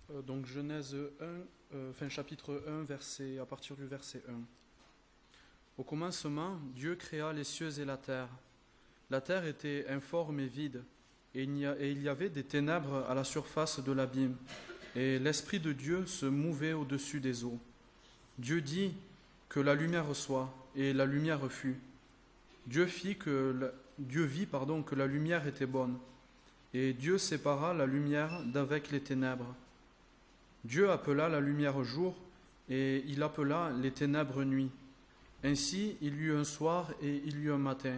Donc Genèse 1, chapitre 1, à partir du verset 1. Au commencement, Dieu créa les cieux et la terre. La terre était informe et vide, et il y avait des ténèbres à la surface de l'abîme, et l'Esprit de Dieu se mouvait au-dessus des eaux. Dieu dit que la lumière soit, et la lumière fut. Dieu vit que la lumière était bonne, et Dieu sépara la lumière d'avec les ténèbres. Dieu appela la lumière jour, et il appela les ténèbres nuit. Ainsi, il y eut un soir et il y eut un matin.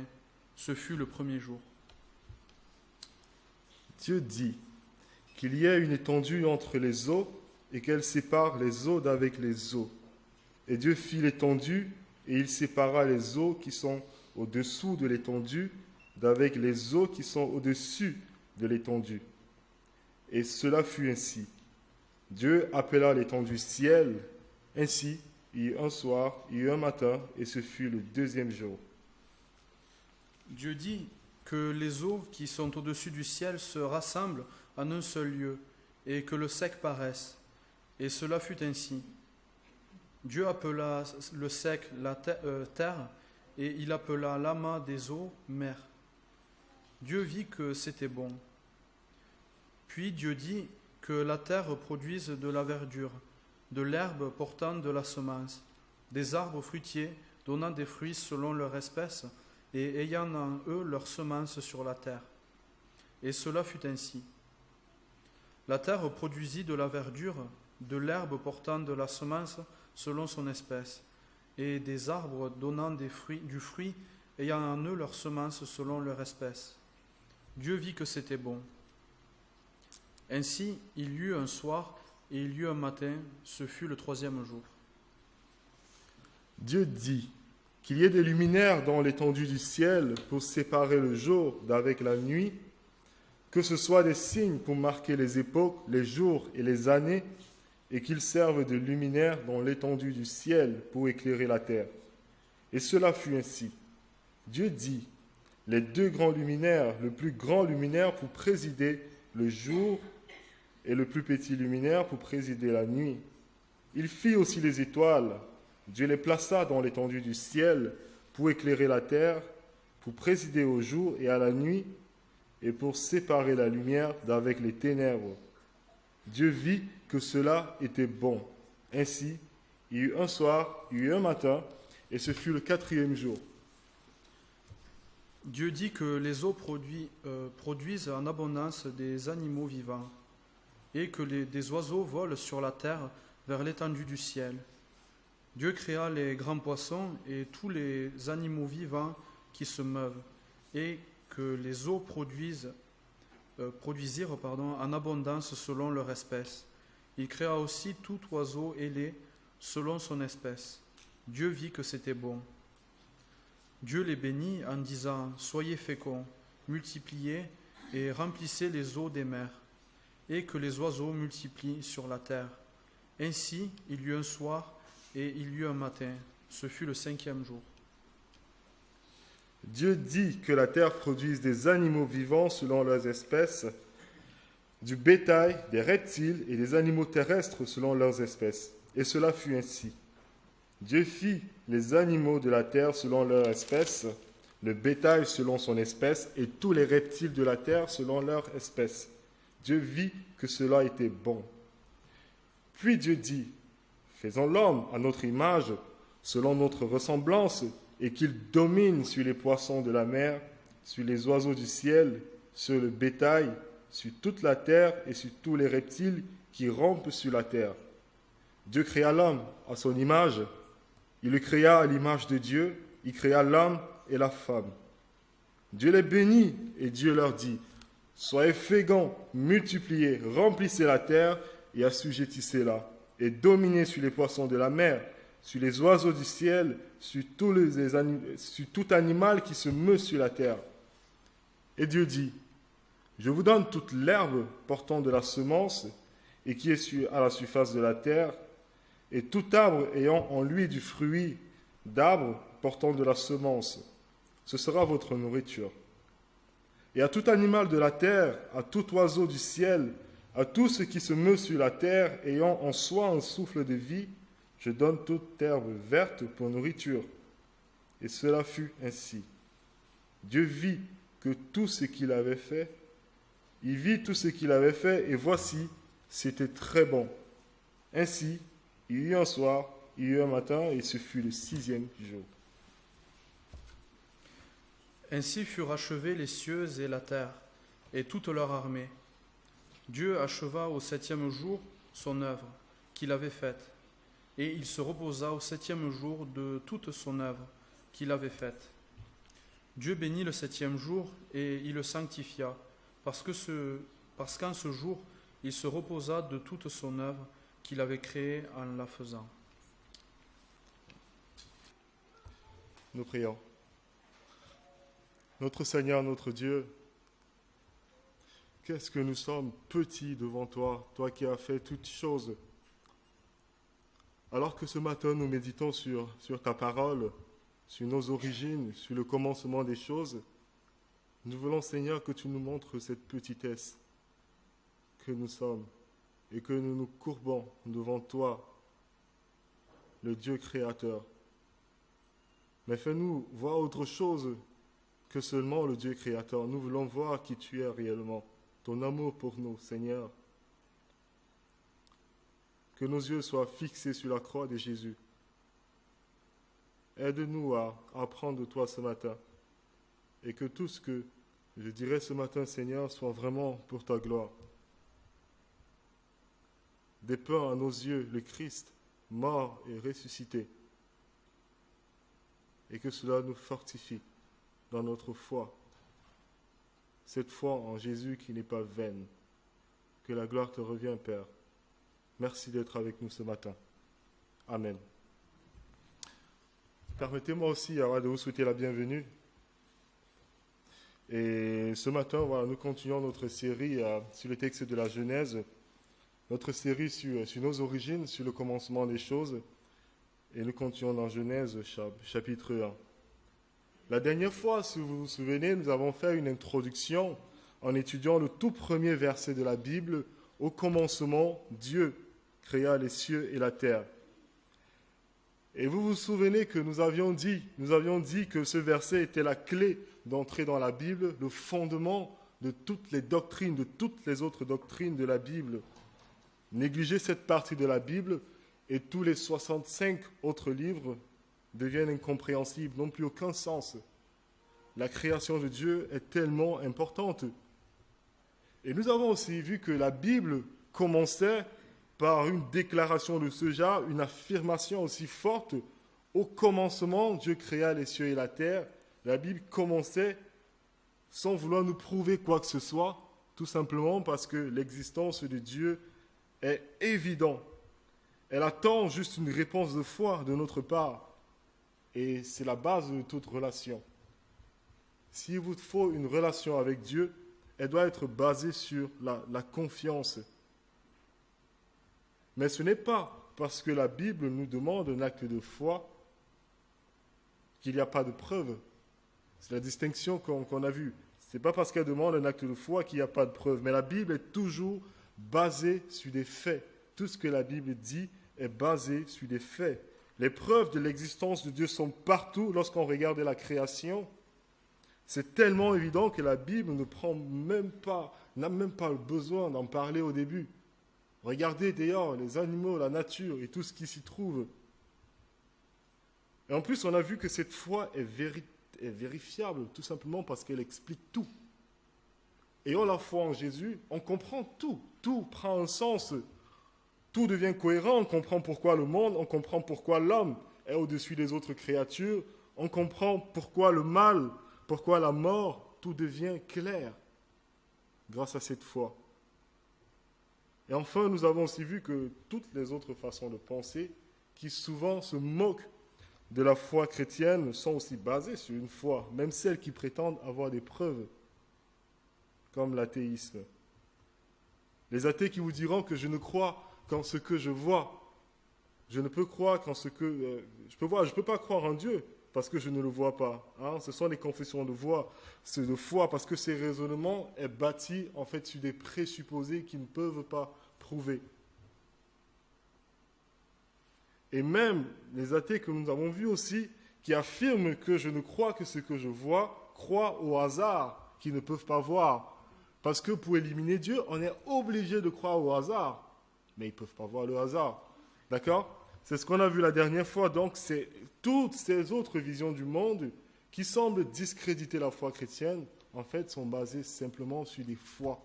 Ce fut le premier jour. Dieu dit qu'il y ait une étendue entre les eaux et qu'elle sépare les eaux d'avec les eaux. Et Dieu fit l'étendue et il sépara les eaux qui sont au-dessous de l'étendue d'avec les eaux qui sont au-dessus de l'étendue. Et cela fut ainsi. Dieu appela l'étendue ciel. Ainsi, il y eut un soir, il y eut un matin, et ce fut le deuxième jour. Dieu dit que les eaux qui sont au-dessus du ciel se rassemblent en un seul lieu, et que le sec paraisse. Et cela fut ainsi. Dieu appela le sec terre, et il appela l'amas des eaux mer. Dieu vit que c'était bon. Puis Dieu dit que la terre produise de la verdure, de l'herbe portant de la semence, des arbres fruitiers donnant des fruits selon leur espèce et ayant en eux leur semence sur la terre. Et cela fut ainsi. La terre produisit de la verdure, de l'herbe portant de la semence selon son espèce, et des arbres donnant du fruit ayant en eux leur semence selon leur espèce. Dieu vit que c'était bon. Ainsi, il y eut un soir et il y eut un matin, ce fut le troisième jour. Dieu dit qu'il y ait des luminaires dans l'étendue du ciel pour séparer le jour d'avec la nuit, que ce soit des signes pour marquer les époques, les jours et les années, et qu'ils servent de luminaires dans l'étendue du ciel pour éclairer la terre. Et cela fut ainsi. Dieu dit, les deux grands luminaires, le plus grand luminaire pour présider le jour et le plus petit luminaire pour présider la nuit. Il fit aussi les étoiles. Dieu les plaça dans l'étendue du ciel pour éclairer la terre, pour présider au jour et à la nuit, et pour séparer la lumière d'avec les ténèbres. Dieu vit que cela était bon. Ainsi, il y eut un soir, il y eut un matin, et ce fut le quatrième jour. Dieu dit que les eaux produisent en abondance des animaux vivants, et que des oiseaux volent sur la terre vers l'étendue du ciel. Dieu créa les grands poissons et tous les animaux vivants qui se meuvent, et que les eaux produisirent en abondance selon leur espèce. Il créa aussi tout oiseau ailé selon son espèce. Dieu vit que c'était bon. Dieu les bénit en disant « Soyez féconds, multipliez et remplissez les eaux des mers, et que les oiseaux multiplient sur la terre. » Ainsi, il y eut un soir et il y eut un matin. Ce fut le cinquième jour. Dieu dit que la terre produise des animaux vivants selon leurs espèces, du bétail, des reptiles et des animaux terrestres selon leurs espèces. Et cela fut ainsi. Dieu fit les animaux de la terre selon leur espèce, le bétail selon son espèce et tous les reptiles de la terre selon leur espèce. Dieu vit que cela était bon. Puis Dieu dit, faisons l'homme à notre image, selon notre ressemblance, et qu'il domine sur les poissons de la mer, sur les oiseaux du ciel, sur le bétail, sur toute la terre et sur tous les reptiles qui rampent sur la terre. Dieu créa l'homme à son image. Il le créa à l'image de Dieu. Il créa l'homme et la femme. Dieu les bénit et Dieu leur dit, soyez féconds, multipliez, remplissez la terre et assujettissez-la, et dominez sur les poissons de la mer, sur les oiseaux du ciel, sur tout animal qui se meut sur la terre. Et Dieu dit, je vous donne toute l'herbe portant de la semence et qui est à la surface de la terre, et tout arbre ayant en lui du fruit d'arbre portant de la semence. Ce sera votre nourriture. Et à tout animal de la terre, à tout oiseau du ciel, À tout ce qui se meut sur la terre, ayant en soi un souffle de vie, je donne toute herbe verte pour nourriture. Et cela fut ainsi. Dieu vit que tout ce qu'il avait fait, il vit tout ce qu'il avait fait, et voici, c'était très bon. Ainsi, il y eut un soir, il y eut un matin, et ce fut le 6e jour. Ainsi furent achevés les cieux et la terre, et toute leur armée. Dieu acheva au 7e jour son œuvre qu'il avait faite, et il se reposa au 7e jour de toute son œuvre qu'il avait faite. Dieu bénit le 7e jour, et il le sanctifia, parce qu'en ce jour, il se reposa de toute son œuvre qu'il avait créée en la faisant. Nous prions. Notre Seigneur, notre Dieu, qu'est-ce que nous sommes petits devant toi, toi qui as fait toutes choses. Alors que ce matin, nous méditons sur ta parole, sur nos origines, sur le commencement des choses, nous voulons, Seigneur, que tu nous montres cette petitesse que nous sommes et que nous nous courbons devant toi, le Dieu créateur. Mais fais-nous voir autre chose que seulement le Dieu créateur. Nous voulons voir qui tu es réellement, ton amour pour nous, Seigneur. Que nos yeux soient fixés sur la croix de Jésus. Aide-nous à apprendre de toi ce matin. Et que tout ce que je dirai ce matin, Seigneur, soit vraiment pour ta gloire. Dépeins à nos yeux le Christ, mort et ressuscité. Et que cela nous fortifie dans notre foi. Cette foi en Jésus qui n'est pas vaine. Que la gloire te revienne, Père. Merci d'être avec nous ce matin. Amen. Permettez-moi aussi de vous souhaiter la bienvenue. Et ce matin, nous continuons notre série sur le texte de la Genèse, notre série sur nos origines, sur le commencement des choses. Et nous continuons dans Genèse chapitre 1. La dernière fois, si vous vous souvenez, nous avons fait une introduction en étudiant le tout premier verset de la Bible. Au commencement, Dieu créa les cieux et la terre. Et vous vous souvenez que nous avions dit que ce verset était la clé d'entrée dans la Bible, le fondement de toutes les doctrines, de toutes les autres doctrines de la Bible. Négligez cette partie de la Bible et tous les 65 autres livres deviennent incompréhensibles, n'ont plus aucun sens. La création de Dieu est tellement importante. Et nous avons aussi vu que la Bible commençait par une déclaration de ce genre, une affirmation aussi forte. Au commencement, Dieu créa les cieux et la terre. La Bible commençait sans vouloir nous prouver quoi que ce soit, tout simplement parce que l'existence de Dieu est évidente. Elle attend juste une réponse de foi de notre part. Et c'est la base de toute relation. S'il vous faut une relation avec Dieu, elle doit être basée sur la confiance. Mais ce n'est pas parce que la Bible nous demande un acte de foi qu'il n'y a pas de preuve. C'est la distinction qu'on a vue. Ce n'est pas parce qu'elle demande un acte de foi qu'il n'y a pas de preuve. Mais la Bible est toujours basée sur des faits. Tout ce que la Bible dit est basé sur des faits. Les preuves de l'existence de Dieu sont partout lorsqu'on regarde la création. C'est tellement évident que la Bible n'a même pas besoin d'en parler au début. Regardez d'ailleurs les animaux, la nature et tout ce qui s'y trouve. Et en plus, on a vu que cette foi est vérifiable, tout simplement parce qu'elle explique tout. Ayant la foi en Jésus, on comprend tout. Tout prend un sens. Tout devient cohérent. On comprend pourquoi le monde, on comprend pourquoi l'homme est au-dessus des autres créatures. On comprend pourquoi le mal, pourquoi la mort, tout devient clair grâce à cette foi. Et enfin, nous avons aussi vu que toutes les autres façons de penser, qui souvent se moquent de la foi chrétienne, sont aussi basées sur une foi, même celles qui prétendent avoir des preuves, comme l'athéisme. Les athées qui vous diront que je ne crois qu'en ce que je vois. Je ne peux croire qu'en ce que... je peux pas croire en Dieu, parce que je ne le vois pas. Hein. Ce sont des confessions de foi, parce que ces raisonnements est bâti en fait sur des présupposés qui ne peuvent pas prouver. Et même les athées que nous avons vus aussi, qui affirment que je ne crois que ce que je vois, croient au hasard qu'ils ne peuvent pas voir. Parce que pour éliminer Dieu, on est obligé de croire au hasard. Mais ils ne peuvent pas voir le hasard. D'accord ? C'est ce qu'on a vu la dernière fois. Donc, c'est toutes ces autres visions du monde qui semblent discréditer la foi chrétienne, en fait, sont basées simplement sur des foi.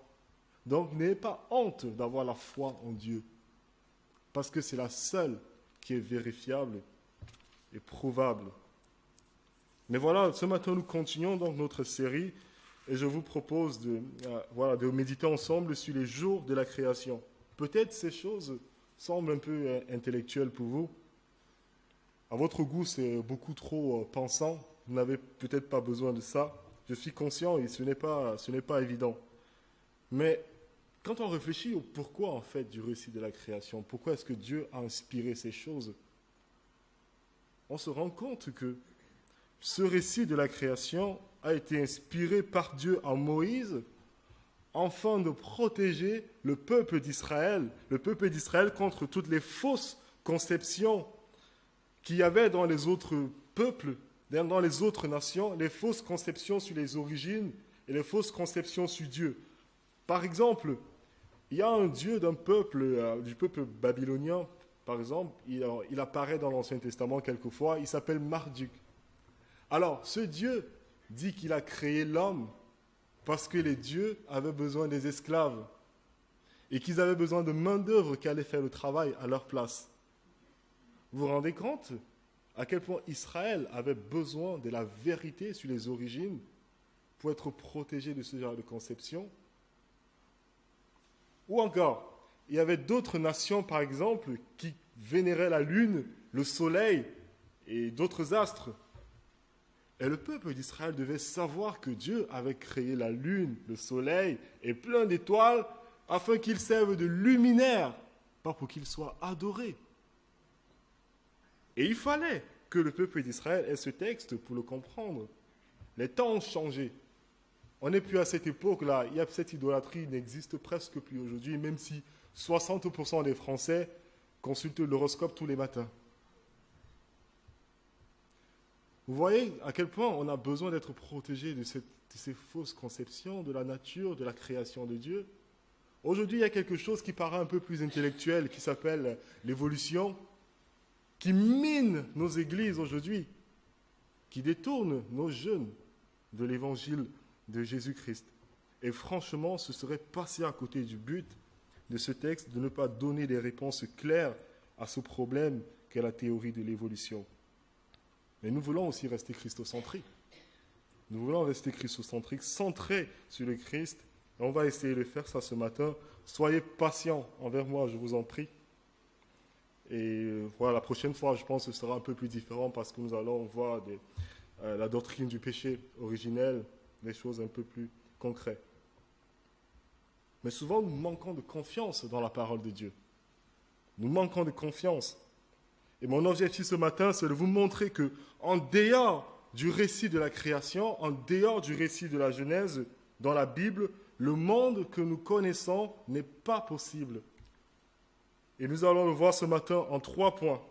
Donc, n'ayez pas honte d'avoir la foi en Dieu. Parce que c'est la seule qui est vérifiable et prouvable. Mais voilà, ce matin, nous continuons donc notre série et je vous propose de méditer ensemble sur les jours de la création. Peut-être ces choses semblent un peu intellectuelles pour vous. À votre goût, c'est beaucoup trop pensant. Vous n'avez peut-être pas besoin de ça. Je suis conscient et ce n'est pas évident. Mais quand on réfléchit au pourquoi en fait du récit de la création, pourquoi est-ce que Dieu a inspiré ces choses, on se rend compte que ce récit de la création a été inspiré par Dieu à Moïse afin de protéger le peuple d'Israël contre toutes les fausses conceptions qu'il y avait dans les autres peuples, dans les autres nations, les fausses conceptions sur les origines et les fausses conceptions sur Dieu. Par exemple, il y a un Dieu du peuple babylonien, par exemple, il apparaît dans l'Ancien Testament quelquefois, il s'appelle Marduk. Alors, ce Dieu dit qu'il a créé l'homme parce que les dieux avaient besoin des esclaves et qu'ils avaient besoin de main-d'œuvre qui allait faire le travail à leur place. Vous vous rendez compte à quel point Israël avait besoin de la vérité sur les origines pour être protégé de ce genre de conception? Ou encore, il y avait d'autres nations, par exemple, qui vénéraient la lune, le soleil et d'autres astres. Et le peuple d'Israël devait savoir que Dieu avait créé la lune, le soleil et plein d'étoiles afin qu'ils servent de luminaires, pas pour qu'ils soient adorés. Et il fallait que le peuple d'Israël ait ce texte pour le comprendre. Les temps ont changé. On n'est plus à cette époque-là. Cette idolâtrie n'existe presque plus aujourd'hui, même si 60% des Français consultent l'horoscope tous les matins. Vous voyez à quel point on a besoin d'être protégé de ces fausses conceptions de la nature, de la création de Dieu. Aujourd'hui, il y a quelque chose qui paraît un peu plus intellectuel, qui s'appelle l'évolution, qui mine nos églises aujourd'hui, qui détourne nos jeunes de l'évangile de Jésus-Christ. Et franchement, ce serait passer à côté du but de ce texte de ne pas donner des réponses claires à ce problème qu'est la théorie de l'évolution. Mais nous voulons aussi rester christocentriques. Nous voulons rester christocentriques, centrés sur le Christ. Et on va essayer de faire ça ce matin. Soyez patients envers moi, je vous en prie. Et voilà, la prochaine fois, je pense que ce sera un peu plus différent parce que nous allons voir la doctrine du péché originel, des choses un peu plus concrètes. Mais souvent, nous manquons de confiance dans la parole de Dieu. Nous manquons de confiance. Et mon objectif ce matin, c'est de vous montrer que, en dehors du récit de la création, en dehors du récit de la Genèse, dans la Bible, le monde que nous connaissons n'est pas possible. Et nous allons le voir ce matin en 3 points.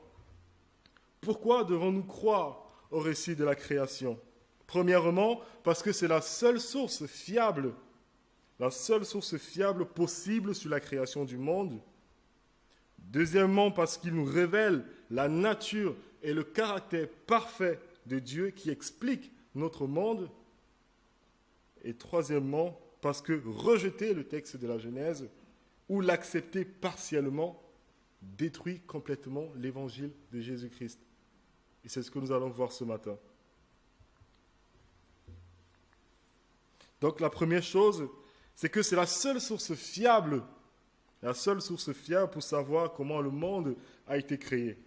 Pourquoi devons-nous croire au récit de la création? Premièrement, parce que c'est la seule source fiable possible sur la création du monde. Deuxièmement, parce qu'il nous révèle la nature et le caractère parfait de Dieu qui explique notre monde. Et troisièmement, parce que rejeter le texte de la Genèse ou l'accepter partiellement détruit complètement l'évangile de Jésus-Christ. Et c'est ce que nous allons voir ce matin. Donc la première chose, c'est que c'est la seule source fiable pour savoir comment le monde a été créé.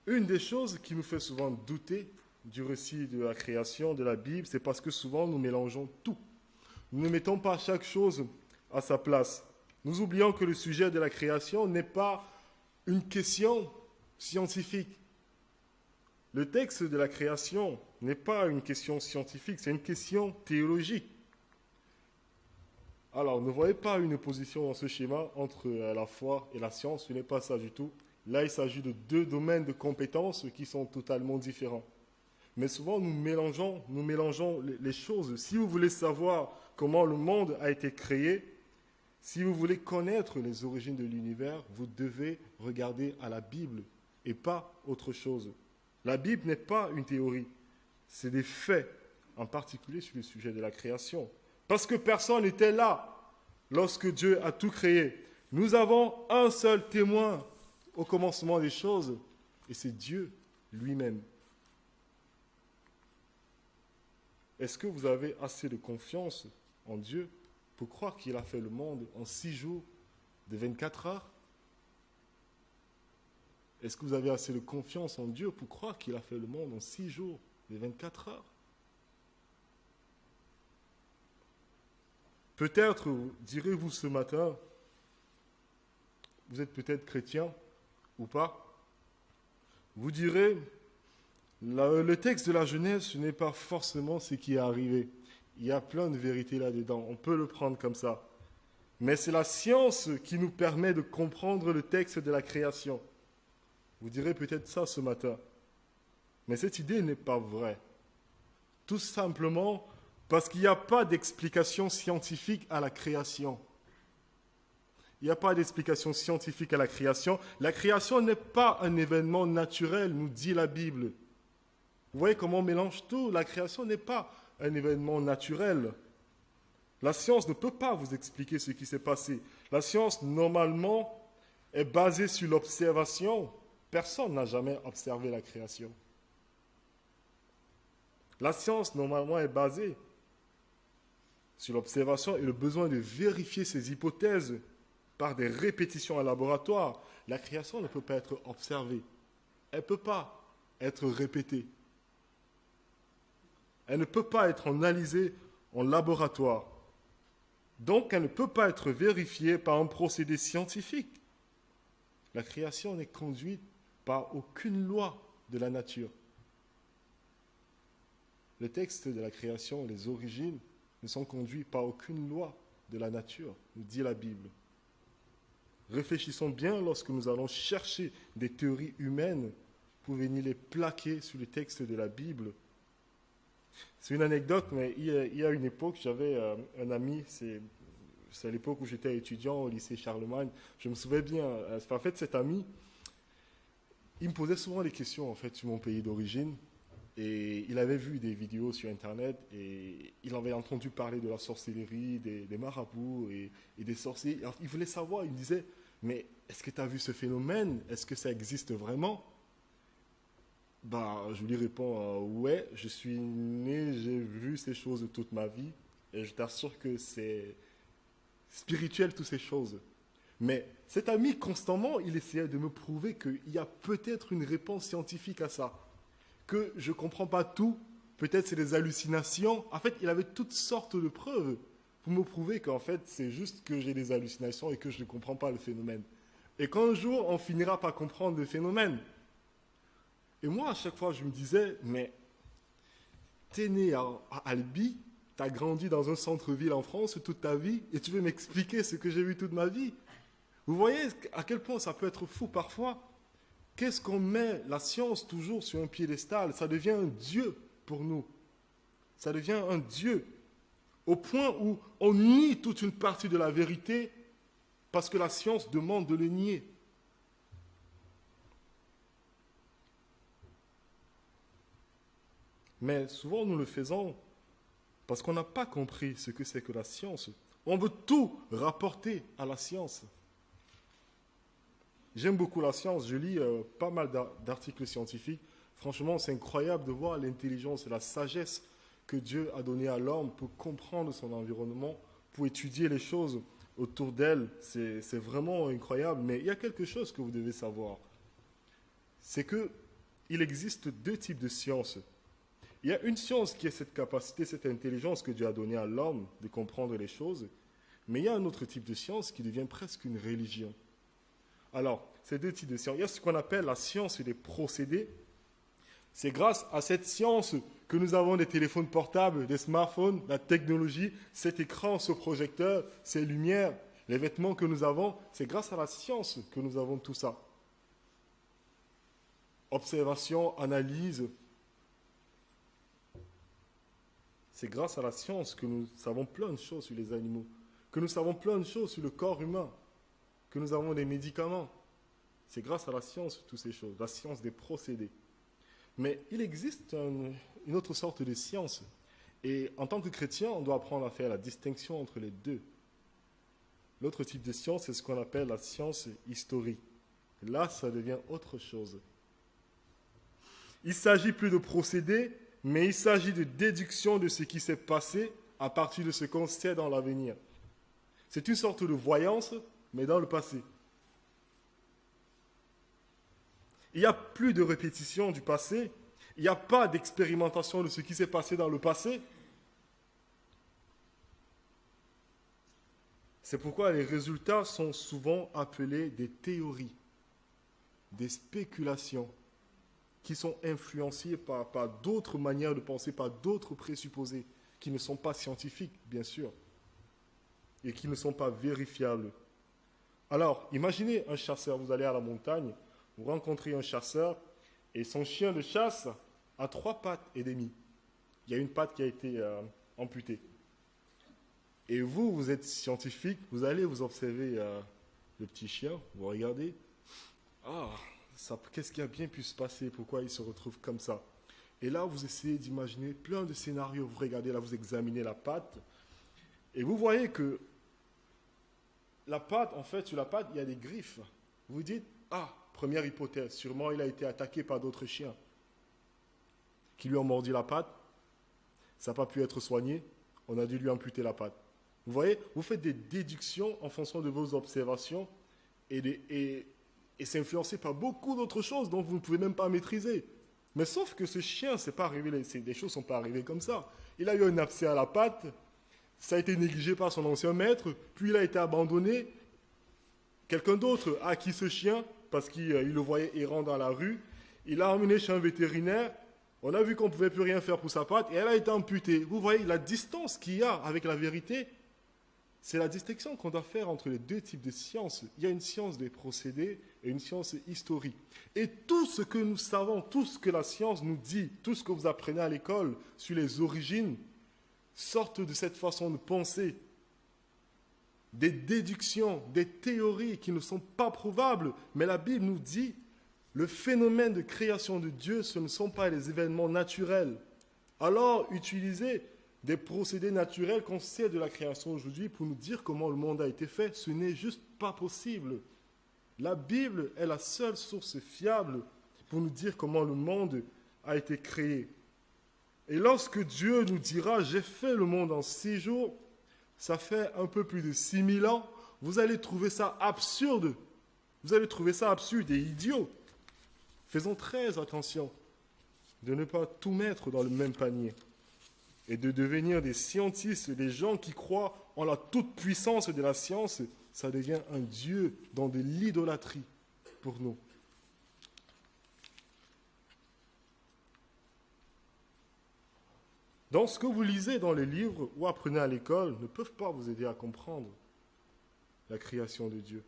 Une des choses qui nous fait souvent douter du récit de la création de la Bible, c'est parce que souvent nous mélangeons tout. Nous ne mettons pas chaque chose à sa place. Nous oublions que le sujet de la création n'est pas une question scientifique. Le texte de la création n'est pas une question scientifique, c'est une question théologique. Alors, ne voyez pas une opposition dans ce schéma entre la foi et la science, ce n'est pas ça du tout. Là, il s'agit de deux domaines de compétences qui sont totalement différents. Mais souvent, nous mélangeons les choses. Si vous voulez savoir comment le monde a été créé, si vous voulez connaître les origines de l'univers, vous devez regarder à la Bible et pas autre chose. La Bible n'est pas une théorie, c'est des faits, en particulier sur le sujet de la création. Parce que personne n'était là lorsque Dieu a tout créé. Nous avons un seul témoin au commencement des choses, et c'est Dieu lui-même. Est-ce que vous avez assez de confiance en Dieu pour croire qu'il a fait le monde en 6 jours de 24 heures? Est-ce que vous avez assez de confiance en Dieu pour croire qu'il a fait le monde en 6 jours de 24 heures? Peut-être direz-vous ce matin, vous êtes peut-être chrétien ou pas, vous direz, le texte de la Genèse, ce n'est pas forcément ce qui est arrivé. Il y a plein de vérités là-dedans, on peut le prendre comme ça. Mais c'est la science qui nous permet de comprendre le texte de la création. Vous direz peut-être ça ce matin. Mais cette idée n'est pas vraie. Tout simplement parce qu'il n'y a pas d'explication scientifique à la création. Il n'y a pas d'explication scientifique à la création. La création n'est pas un événement naturel, nous dit la Bible. Vous voyez comment on mélange tout? La création n'est pas un événement naturel. La science ne peut pas vous expliquer ce qui s'est passé. La science, normalement, est basée sur l'observation. Personne n'a jamais observé la création. La science, normalement, est basée sur l'observation et le besoin de vérifier ses hypothèses par des répétitions en laboratoire. La création ne peut pas être observée. Elle ne peut pas être répétée. Elle ne peut pas être analysée en laboratoire. Donc, elle ne peut pas être vérifiée par un procédé scientifique. La création n'est conduite par aucune loi de la nature. Le texte de la création, les origines, ne sont conduits par aucune loi de la nature, nous dit la Bible. Réfléchissons bien lorsque nous allons chercher des théories humaines pour venir les plaquer sur le texte de la Bible. C'est une anecdote, mais il y a une époque, j'avais un ami, c'est à l'époque où j'étais étudiant au lycée Charlemagne, je me souviens bien, en fait cet ami, il me posait souvent des questions en fait sur mon pays d'origine, et il avait vu des vidéos sur Internet, et il avait entendu parler de la sorcellerie, des marabouts et des sorciers. Alors, il voulait savoir, il me disait, mais est-ce que tu as vu ce phénomène? Est-ce que ça existe vraiment? Je lui réponds, ouais, je suis né, j'ai vu ces choses toute ma vie, et je t'assure que c'est spirituel, toutes ces choses. Mais cet ami, constamment, il essayait de me prouver qu'il y a peut-être une réponse scientifique à ça, que je ne comprends pas tout, peut-être c'est des hallucinations. En fait, il avait toutes sortes de preuves pour me prouver qu'en fait, c'est juste que j'ai des hallucinations et que je ne comprends pas le phénomène. Et qu'un jour, on finira par comprendre le phénomène. Et moi, à chaque fois, je me disais, mais t'es né à Albi, t'as grandi dans un centre-ville en France toute ta vie, et tu veux m'expliquer ce que j'ai vu toute ma vie? Vous voyez à quel point ça peut être fou parfois? Qu'est-ce qu'on met la science toujours sur un piédestal? Ça devient un dieu pour nous. Ça devient un dieu. Au point où on nie toute une partie de la vérité parce que la science demande de le nier. Mais souvent, nous le faisons parce qu'on n'a pas compris ce que c'est que la science. On veut tout rapporter à la science. J'aime beaucoup la science, je lis pas mal d'articles scientifiques. Franchement, c'est incroyable de voir l'intelligence et la sagesse que Dieu a donnée à l'homme pour comprendre son environnement, pour étudier les choses autour d'elle. C'est vraiment incroyable. Mais il y a quelque chose que vous devez savoir. C'est qu'il existe deux types de sciences. Il y a une science qui a cette capacité, cette intelligence que Dieu a donnée à l'homme de comprendre les choses, mais il y a un autre type de science qui devient presque une religion. Alors, ces deux types de sciences, il y a ce qu'on appelle la science des procédés. C'est grâce à cette science que nous avons des téléphones portables, des smartphones, la technologie, cet écran, ce projecteur, ces lumières, les vêtements que nous avons. C'est grâce à la science que nous avons tout ça. Observation, analyse. C'est grâce à la science que nous savons plein de choses sur les animaux, que nous savons plein de choses sur le corps humain, que nous avons des médicaments. C'est grâce à la science, toutes ces choses, la science des procédés. Mais il existe une autre sorte de science. Et en tant que chrétien, on doit apprendre à faire la distinction entre les deux. L'autre type de science, c'est ce qu'on appelle la science historique. Là, ça devient autre chose. Il ne s'agit plus de procédés, mais il s'agit de déduction de ce qui s'est passé à partir de ce qu'on sait dans l'avenir. C'est une sorte de voyance, mais dans le passé. Il n'y a plus de répétition du passé. Il n'y a pas d'expérimentation de ce qui s'est passé dans le passé. C'est pourquoi les résultats sont souvent appelés des théories, des spéculations, qui sont influencées par d'autres manières de penser, par d'autres présupposés, qui ne sont pas scientifiques, bien sûr, et qui ne sont pas vérifiables. Alors, imaginez un chasseur, vous allez à la montagne, vous rencontrez un chasseur, et son chien de chasse a 3 pattes et demie. Il y a une patte qui a été amputée. Et vous, vous êtes scientifique, vous allez vous observer le petit chien, vous regardez, qu'est-ce qui a bien pu se passer, pourquoi il se retrouve comme ça? Et là, vous essayez d'imaginer plein de scénarios, vous regardez, là, vous examinez la patte, et vous voyez que la patte, en fait, sur la patte, il y a des griffes. Vous dites, première hypothèse, sûrement il a été attaqué par d'autres chiens qui lui ont mordu la patte, ça n'a pas pu être soigné, on a dû lui amputer la patte. Vous voyez, vous faites des déductions en fonction de vos observations et c'est influencé par beaucoup d'autres choses dont vous ne pouvez même pas maîtriser. Mais sauf que ce chien, c'est pas arrivé, des choses ne sont pas arrivées comme ça. Il a eu un abcès à la patte, ça a été négligé par son ancien maître, puis il a été abandonné. Quelqu'un d'autre a acquis ce chien parce qu'il le voyait errant dans la rue. Il l'a emmené chez un vétérinaire. On a vu qu'on ne pouvait plus rien faire pour sa patte et elle a été amputée. Vous voyez la distance qu'il y a avec la vérité. C'est la distinction qu'on doit faire entre les deux types de sciences. Il y a une science des procédés et une science historique. Et tout ce que nous savons, tout ce que la science nous dit, tout ce que vous apprenez à l'école sur les origines, sortent de cette façon de penser. Des déductions, des théories qui ne sont pas prouvables. Mais la Bible nous dit, le phénomène de création de Dieu, ce ne sont pas les événements naturels. Alors, utilisez des procédés naturels qu'on sait de la création aujourd'hui pour nous dire comment le monde a été fait, ce n'est juste pas possible. La Bible est la seule source fiable pour nous dire comment le monde a été créé. Et lorsque Dieu nous dira « J'ai fait le monde en 6 jours », ça fait un peu plus de 6000 ans, vous allez trouver ça absurde. Vous allez trouver ça absurde et idiot. Faisons très attention de ne pas tout mettre dans le même panier et de devenir des scientistes, des gens qui croient en la toute-puissance de la science. Ça devient un Dieu dans de l'idolâtrie pour nous. Donc, ce que vous lisez dans les livres ou apprenez à l'école ne peuvent pas vous aider à comprendre la création de Dieu.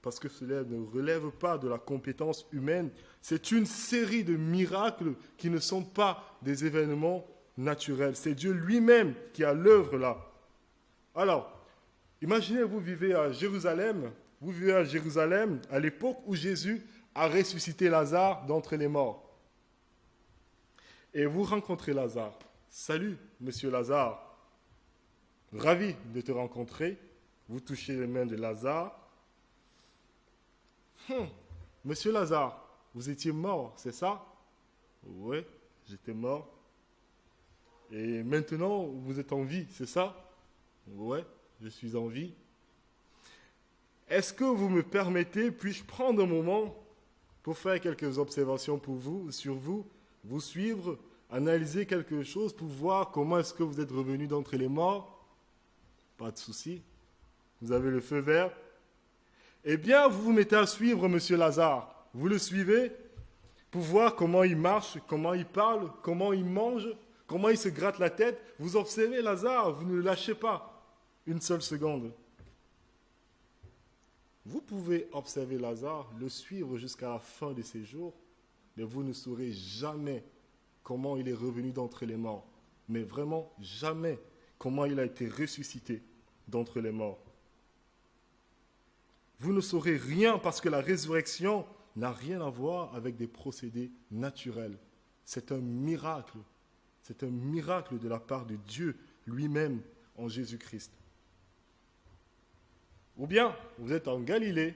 Parce que cela ne relève pas de la compétence humaine. C'est une série de miracles qui ne sont pas des événements naturels. C'est Dieu lui-même qui a l'œuvre là. Alors, imaginez, vous vivez à Jérusalem à l'époque où Jésus a ressuscité Lazare d'entre les morts. Et vous rencontrez Lazare. Salut, monsieur Lazare. Ravi de te rencontrer. Vous touchez les mains de Lazare. Monsieur Lazare, vous étiez mort, c'est ça? Oui, j'étais mort. Et maintenant, vous êtes en vie, c'est ça? Oui, je suis en vie. Est-ce que vous me permettez, puis-je prendre un moment pour faire quelques observations pour vous, sur vous, vous suivre, analyser quelque chose pour voir comment est-ce que vous êtes revenu d'entre les morts? Pas de souci. Vous avez le feu vert. Eh bien, vous vous mettez à suivre monsieur Lazare. Vous le suivez. pour voir comment il marche, comment il parle, comment il mange, comment il se gratte la tête. Vous observez Lazare, vous ne le lâchez pas une seule seconde. Vous pouvez observer Lazare, le suivre jusqu'à la fin de ses jours, mais vous ne saurez jamais comment il est revenu d'entre les morts. Mais vraiment jamais comment il a été ressuscité d'entre les morts. Vous ne saurez rien parce que la résurrection n'a rien à voir avec des procédés naturels. C'est un miracle. C'est un miracle de la part de Dieu lui-même en Jésus-Christ. Ou bien, vous êtes en Galilée,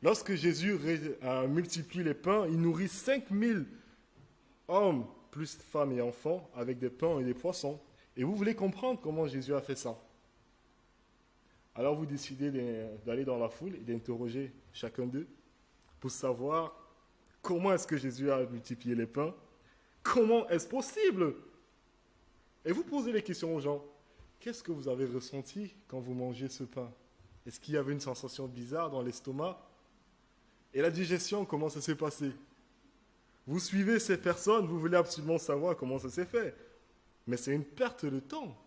lorsque Jésus a multiplié les pains, il nourrit 5000 hommes, plus femmes et enfants, avec des pains et des poissons. Et vous voulez comprendre comment Jésus a fait ça. Alors vous décidez d'aller dans la foule et d'interroger chacun d'eux pour savoir comment est-ce que Jésus a multiplié les pains, comment est-ce possible? Et vous posez les questions aux gens. Qu'est-ce que vous avez ressenti quand vous mangez ce pain? Est-ce qu'il y avait une sensation bizarre dans l'estomac? Et la digestion, comment ça s'est passé? Vous suivez ces personnes, vous voulez absolument savoir comment ça s'est fait. Mais c'est une perte de temps.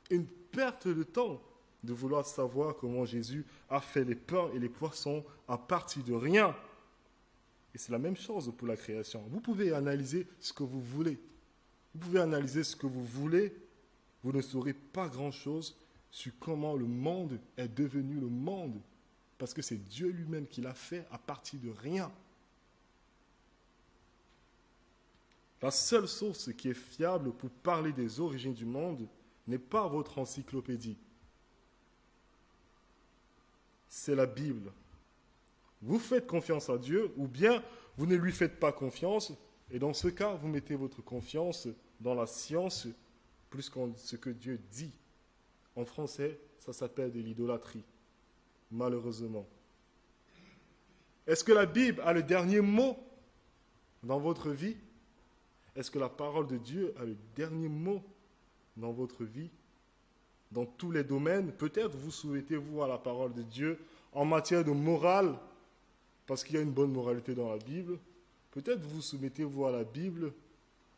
Une perte de temps de vouloir savoir comment Jésus a fait les pains et les poissons à partir de rien. Et c'est la même chose pour la création. Vous pouvez analyser ce que vous voulez. Vous pouvez analyser ce que vous voulez. Vous ne saurez pas grand-chose sur comment le monde est devenu le monde. Parce que c'est Dieu lui-même qui l'a fait à partir de rien. La seule source qui est fiable pour parler des origines du monde n'est pas votre encyclopédie. C'est la Bible. Vous faites confiance à Dieu ou bien vous ne lui faites pas confiance et dans ce cas, vous mettez votre confiance dans la science plus qu'en ce que Dieu dit. En français, ça s'appelle de l'idolâtrie, malheureusement. Est-ce que la Bible a le dernier mot dans votre vie? Est-ce que la parole de Dieu a le dernier mot dans votre vie? Dans tous les domaines, peut-être vous soumettez-vous à la parole de Dieu en matière de morale, parce qu'il y a une bonne moralité dans la Bible. Peut-être vous soumettez-vous à la Bible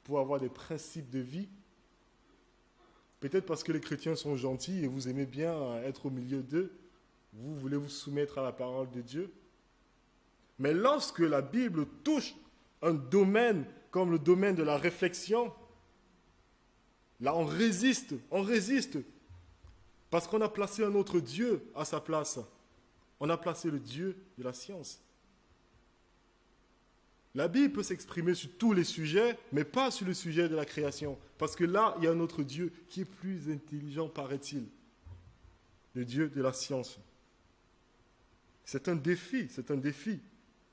pour avoir des principes de vie. Peut-être parce que les chrétiens sont gentils et vous aimez bien être au milieu d'eux, vous voulez vous soumettre à la parole de Dieu. Mais lorsque la Bible touche un domaine comme le domaine de la réflexion, là on résiste, parce qu'on a placé un autre Dieu à sa place. On a placé le Dieu de la science. La Bible peut s'exprimer sur tous les sujets, mais pas sur le sujet de la création. Parce que là, il y a un autre Dieu qui est plus intelligent, paraît-il. Le Dieu de la science. C'est un défi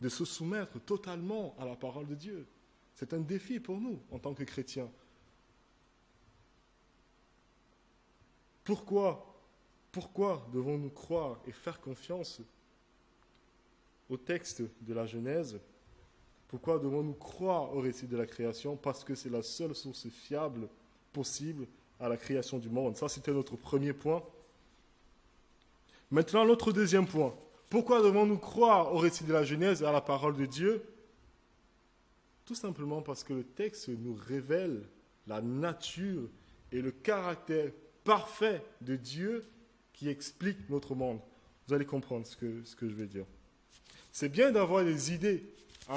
de se soumettre totalement à la parole de Dieu. C'est un défi pour nous, en tant que chrétiens. Pourquoi devons-nous croire et faire confiance au texte de la Genèse? Pourquoi devons-nous croire au récit de la création? Parce que c'est la seule source fiable possible à la création du monde. Ça, c'était notre premier point. Maintenant, notre deuxième point. Pourquoi devons-nous croire au récit de la Genèse et à la parole de Dieu? Tout simplement parce que le texte nous révèle la nature et le caractère parfait de Dieu qui explique notre monde. Vous allez comprendre ce que je veux dire. C'est bien d'avoir des idées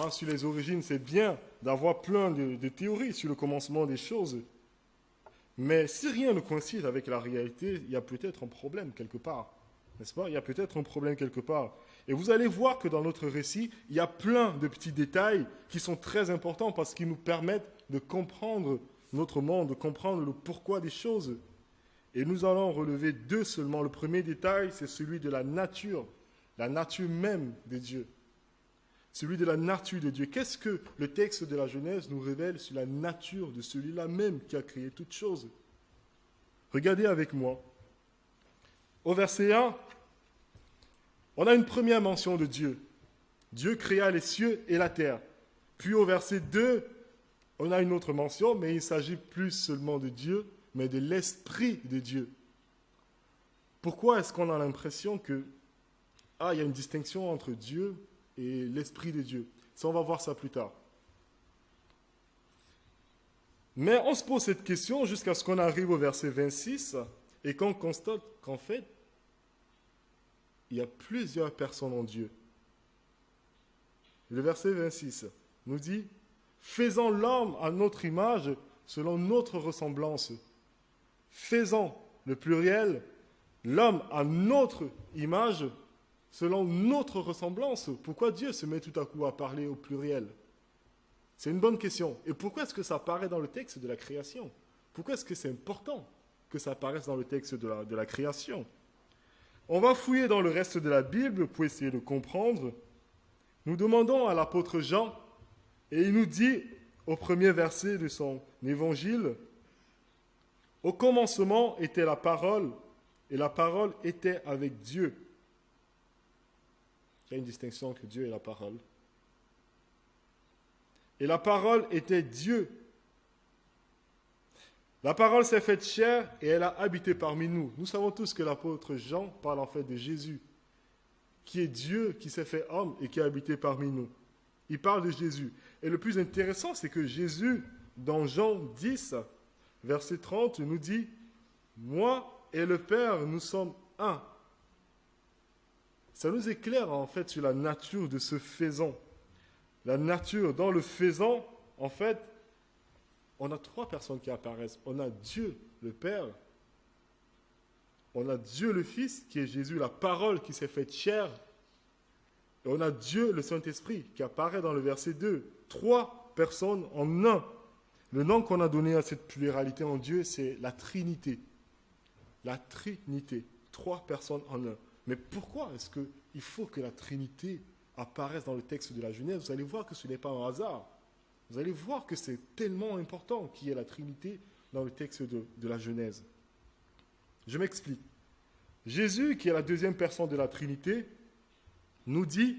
sur les origines, c'est bien d'avoir plein de théories sur le commencement des choses. Mais si rien ne coïncide avec la réalité, il y a peut-être un problème quelque part. N'est-ce pas? Il y a peut-être un problème quelque part. Et vous allez voir que dans notre récit, il y a plein de petits détails qui sont très importants parce qu'ils nous permettent de comprendre notre monde, de comprendre le pourquoi des choses. Et nous allons relever deux seulement. Le premier détail, c'est celui de la nature même de Dieu. Celui de la nature de Dieu. Qu'est-ce que le texte de la Genèse nous révèle sur la nature de celui-là même qui a créé toutes choses? Regardez avec moi. Au verset 1, on a une première mention de Dieu. Dieu créa les cieux et la terre. Puis au verset 2, on a une autre mention, mais il s'agit plus seulement de Dieu, mais de l'Esprit de Dieu. Pourquoi est-ce qu'on a l'impression que il y a une distinction entre Dieu et l'Esprit de Dieu? Ça, on va voir ça plus tard. Mais on se pose cette question jusqu'à ce qu'on arrive au verset 26 et qu'on constate qu'en fait, il y a plusieurs personnes en Dieu. Le verset 26 nous dit « Faisons l'homme à notre image, selon notre ressemblance. » Faisons, le pluriel, l'homme à notre image, selon notre ressemblance. Pourquoi Dieu se met tout à coup à parler au pluriel? C'est une bonne question. Et pourquoi est-ce que ça apparaît dans le texte de la création? Pourquoi est-ce que c'est important que ça apparaisse dans le texte de la création? On va fouiller dans le reste de la Bible pour essayer de comprendre. Nous demandons à l'apôtre Jean, et il nous dit au premier verset de son évangile, « Au commencement était la parole, et la parole était avec Dieu. » Il y a une distinction entre Dieu et la parole. Et la parole était Dieu. La parole s'est faite chair et elle a habité parmi nous. Nous savons tous que l'apôtre Jean parle en fait de Jésus, qui est Dieu, qui s'est fait homme et qui a habité parmi nous. Il parle de Jésus. Et le plus intéressant, c'est que Jésus, dans Jean 10, verset 30, nous dit « Moi et le Père, nous sommes un ». Ça nous éclaire en fait sur la nature de ce faisan. La nature, dans le faisan, en fait, on a trois personnes qui apparaissent. On a Dieu, le Père. On a Dieu, le Fils, qui est Jésus, la parole qui s'est faite chair. Et on a Dieu, le Saint-Esprit, qui apparaît dans le verset 2. Trois personnes en un. Le nom qu'on a donné à cette pluralité en Dieu, c'est la Trinité. La Trinité. Trois personnes en un. Mais pourquoi est-ce qu'il faut que la Trinité apparaisse dans le texte de la Genèse? Vous allez voir que ce n'est pas un hasard. Vous allez voir que c'est tellement important qu'il y ait la Trinité dans le texte de la Genèse. Je m'explique. Jésus, qui est la deuxième personne de la Trinité, nous dit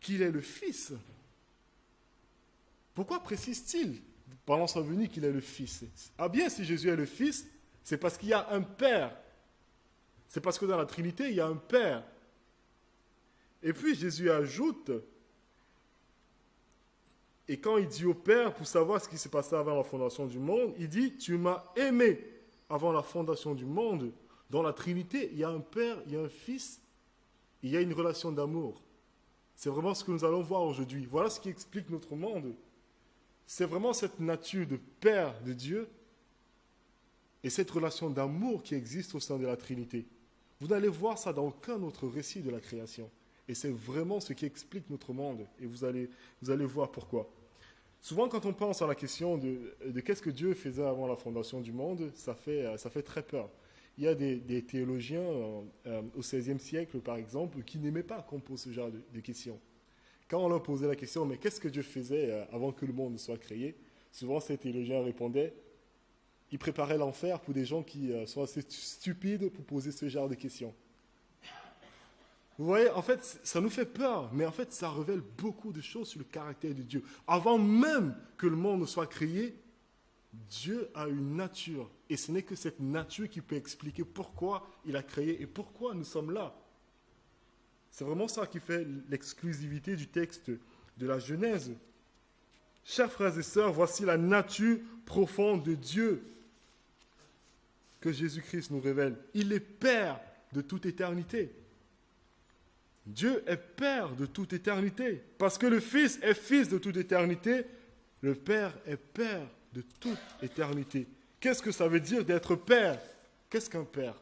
qu'il est le Fils. Pourquoi précise-t-il, pendant sa venue, qu'il est le Fils? Ah bien, si Jésus est le Fils, c'est parce qu'il y a un Père. C'est parce que dans la Trinité, il y a un Père. Et puis Jésus ajoute, et quand il dit au Père, pour savoir ce qui s'est passé avant la fondation du monde, il dit, tu m'as aimé avant la fondation du monde. Dans la Trinité, il y a un Père, il y a un Fils, il y a une relation d'amour. C'est vraiment ce que nous allons voir aujourd'hui. Voilà ce qui explique notre monde. C'est vraiment cette nature de Père de Dieu et cette relation d'amour qui existe au sein de la Trinité. Vous n'allez voir ça dans aucun autre récit de la création. Et c'est vraiment ce qui explique notre monde. Et vous allez voir pourquoi. Souvent, quand on pense à la question de qu'est-ce que Dieu faisait avant la fondation du monde, ça fait très peur. Il y a des théologiens au XVIe siècle, par exemple, qui n'aimaient pas qu'on pose ce genre de questions. Quand on leur posait la question, mais qu'est-ce que Dieu faisait avant que le monde soit créé? Souvent, ces théologiens répondaient, il préparait l'enfer pour des gens qui sont assez stupides pour poser ce genre de questions. Vous voyez, en fait, ça nous fait peur, mais en fait, ça révèle beaucoup de choses sur le caractère de Dieu. Avant même que le monde soit créé, Dieu a une nature. Et ce n'est que cette nature qui peut expliquer pourquoi il a créé et pourquoi nous sommes là. C'est vraiment ça qui fait l'exclusivité du texte de la Genèse. Chers frères et sœurs, voici la nature profonde de Dieu que Jésus-Christ nous révèle. Il est Père de toute éternité. Dieu est Père de toute éternité. Parce que le Fils est Fils de toute éternité, le Père est Père de toute éternité. Qu'est-ce que ça veut dire d'être Père? Qu'est-ce qu'un Père?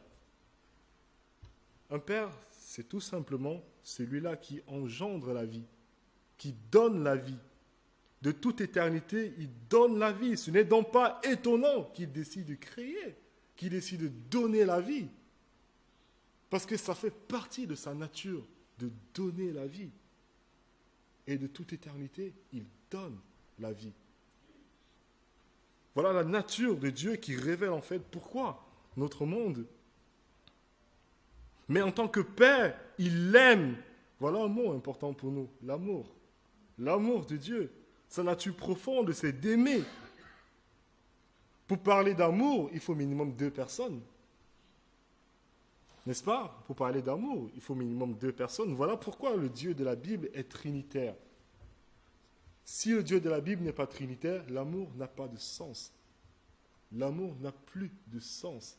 Un Père, c'est tout simplement celui-là qui engendre la vie, qui donne la vie. De toute éternité, il donne la vie. Ce n'est donc pas étonnant qu'il décide de créer, qu'il décide de donner la vie. Parce que ça fait partie de sa nature de donner la vie. Et de toute éternité, il donne la vie. Voilà la nature de Dieu qui révèle en fait pourquoi notre monde. Mais en tant que Père, il aime. Voilà un mot important pour nous, l'amour. L'amour de Dieu. Sa nature profonde, c'est d'aimer. Pour parler d'amour, il faut minimum 2 personnes. N'est-ce pas? Pour parler d'amour, il faut minimum 2 personnes. Voilà pourquoi le Dieu de la Bible est trinitaire. Si le Dieu de la Bible n'est pas trinitaire, l'amour n'a pas de sens. L'amour n'a plus de sens.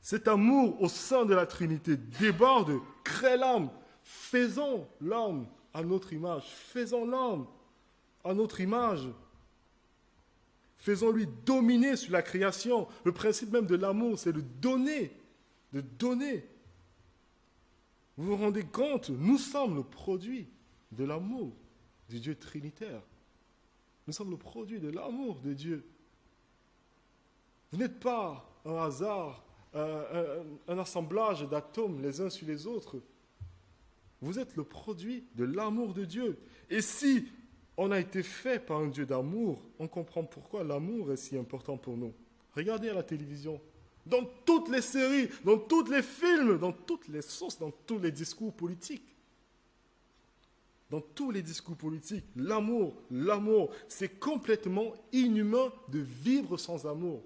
Cet amour au sein de la Trinité déborde, crée l'âme. Faisons l'homme à notre image. Faisons l'homme à notre image. Faisons-lui dominer sur la création. Le principe même de l'amour, c'est de donner. De donner. Vous vous rendez compte, nous sommes le produit de l'amour du Dieu trinitaire. Nous sommes le produit de l'amour de Dieu. Vous n'êtes pas un hasard, un assemblage d'atomes les uns sur les autres. Vous êtes le produit de l'amour de Dieu. Et si on a été fait par un Dieu d'amour, on comprend pourquoi l'amour est si important pour nous. Regardez à la télévision, dans toutes les séries, dans tous les films, dans toutes les sources, dans tous les discours politiques. Dans tous les discours politiques, l'amour, c'est complètement inhumain de vivre sans amour.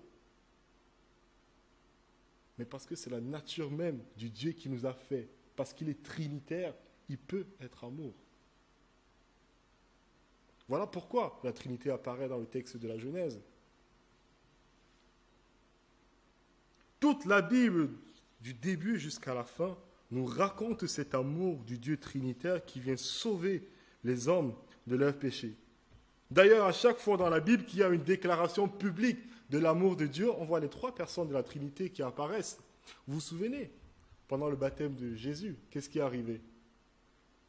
Mais parce que c'est la nature même du Dieu qui nous a fait, parce qu'il est trinitaire, il peut être amour. Voilà pourquoi la Trinité apparaît dans le texte de la Genèse. Toute la Bible, du début jusqu'à la fin, nous raconte cet amour du Dieu trinitaire qui vient sauver les hommes de leurs péchés. D'ailleurs, à chaque fois dans la Bible qu'il y a une déclaration publique de l'amour de Dieu, on voit les 3 personnes de la Trinité qui apparaissent. Vous vous souvenez, pendant le baptême de Jésus, qu'est-ce qui est arrivé?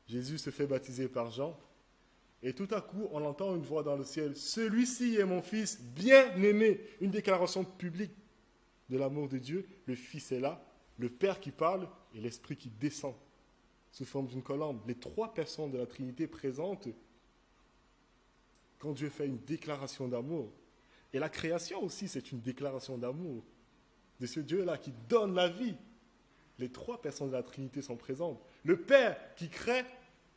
Jésus se fait baptiser par Jean. Et tout à coup, on entend une voix dans le ciel. Celui-ci est mon fils bien-aimé. Une déclaration publique de l'amour de Dieu. Le Fils est là, le Père qui parle et l'Esprit qui descend sous forme d'une colombe. Les 3 personnes de la Trinité présentes quand Dieu fait une déclaration d'amour. Et la création aussi, c'est une déclaration d'amour de ce Dieu-là qui donne la vie. Les 3 personnes de la Trinité sont présentes. Le Père qui crée,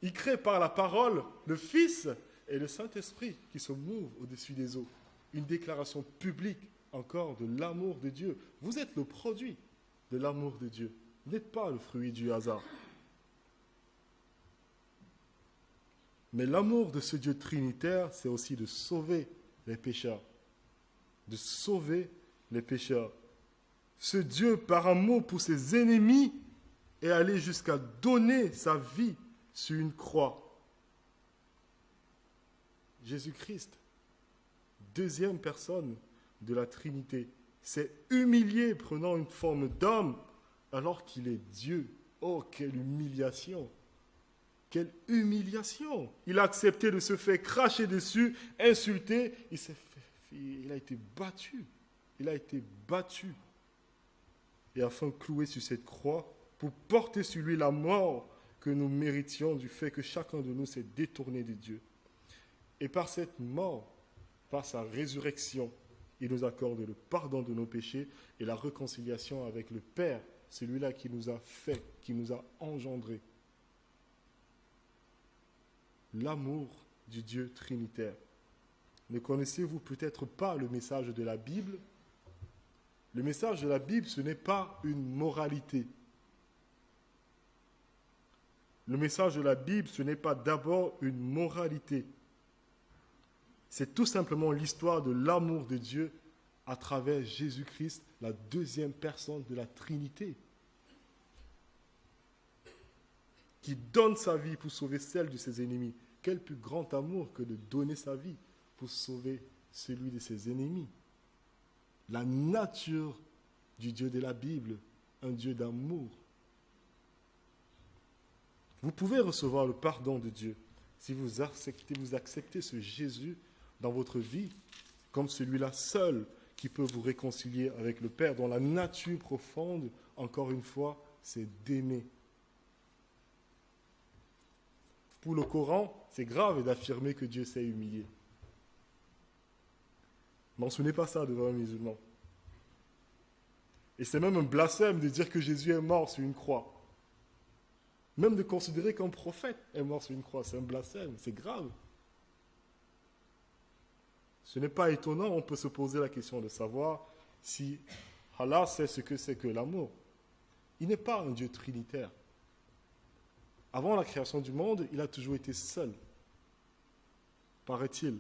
il crée par la parole, le Fils et le Saint-Esprit qui se mouvent au-dessus des eaux. Une déclaration publique encore de l'amour de Dieu. Vous êtes le produit de l'amour de Dieu. Vous n'êtes pas le fruit du hasard. Mais l'amour de ce Dieu trinitaire, c'est aussi de sauver les pécheurs. De sauver les pécheurs. Ce Dieu, par amour pour ses ennemis, est allé jusqu'à donner sa vie sur une croix. Jésus-Christ, deuxième personne de la Trinité, s'est humilié prenant une forme d'homme alors qu'il est Dieu. Oh, quelle humiliation! Quelle humiliation! Il a accepté de se faire cracher dessus, insulter. Il a été battu. Il a été battu. Et enfin cloué sur cette croix pour porter sur lui la mort que nous méritions du fait que chacun de nous s'est détourné de Dieu. Et par cette mort, par sa résurrection, il nous accorde le pardon de nos péchés et la réconciliation avec le Père, celui-là qui nous a fait, qui nous a engendrés. L'amour du Dieu trinitaire. Ne connaissez-vous peut-être pas le message de la Bible? Le message de la Bible, ce n'est pas une moralité. Le message de la Bible, ce n'est pas d'abord une moralité. C'est tout simplement l'histoire de l'amour de Dieu à travers Jésus-Christ, la deuxième personne de la Trinité, qui donne sa vie pour sauver celle de ses ennemis. Quel plus grand amour que de donner sa vie pour sauver celui de ses ennemis. La nature du Dieu de la Bible, un Dieu d'amour. Vous pouvez recevoir le pardon de Dieu si vous acceptez ce Jésus dans votre vie comme celui-là seul qui peut vous réconcilier avec le Père, dont la nature profonde, encore une fois, c'est d'aimer. Pour le Coran, c'est grave d'affirmer que Dieu s'est humilié. Mentionnez pas ça devant un musulman. Et c'est même un blasphème de dire que Jésus est mort sur une croix. Même de considérer qu'un prophète est mort sur une croix, c'est un blasphème, c'est grave. Ce n'est pas étonnant, on peut se poser la question de savoir si Allah sait ce que c'est que l'amour. Il n'est pas un Dieu trinitaire. Avant la création du monde, il a toujours été seul, paraît-il.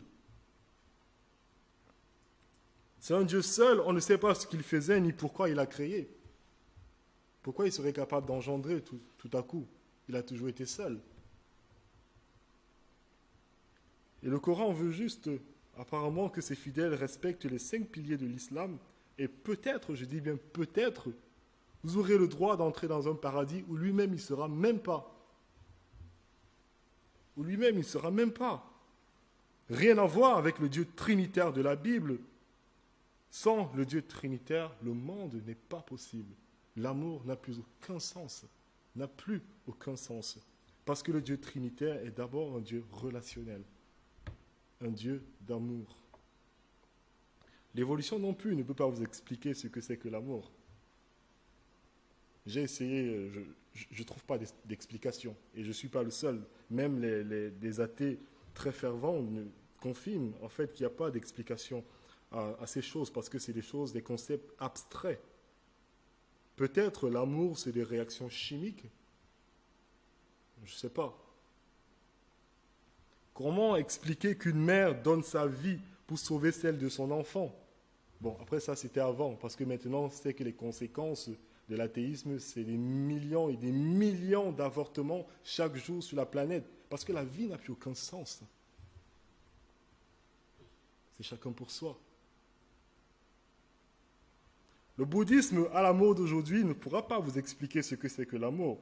C'est un Dieu seul, on ne sait pas ce qu'il faisait ni pourquoi il a créé. Pourquoi il serait capable d'engendrer tout à coup? Il a toujours été seul. Et le Coran veut juste, apparemment, que ses fidèles respectent les 5 piliers de l'islam. Et peut-être, je dis bien peut-être, vous aurez le droit d'entrer dans un paradis où lui-même il ne sera même pas. Où lui-même il ne sera même pas. Rien à voir avec le Dieu trinitaire de la Bible. Sans le Dieu trinitaire, le monde n'est pas possible. L'amour n'a plus aucun sens. N'a plus aucun sens. Parce que le Dieu trinitaire est d'abord un Dieu relationnel. Un Dieu d'amour. L'évolution non plus ne peut pas vous expliquer ce que c'est que l'amour. J'ai essayé, je ne trouve pas d'explication. Et je ne suis pas le seul. Même les athées très fervents confirment en fait qu'il n'y a pas d'explication à ces choses parce que c'est des choses, des concepts abstraits. Peut-être l'amour, c'est des réactions chimiques. Je ne sais pas. Comment expliquer qu'une mère donne sa vie pour sauver celle de son enfant? Bon, après ça, c'était avant, parce que maintenant, c'est que les conséquences de l'athéisme, c'est des millions et des millions d'avortements chaque jour sur la planète, parce que la vie n'a plus aucun sens. C'est chacun pour soi. Le bouddhisme, à la mode d'aujourd'hui, ne pourra pas vous expliquer ce que c'est que l'amour.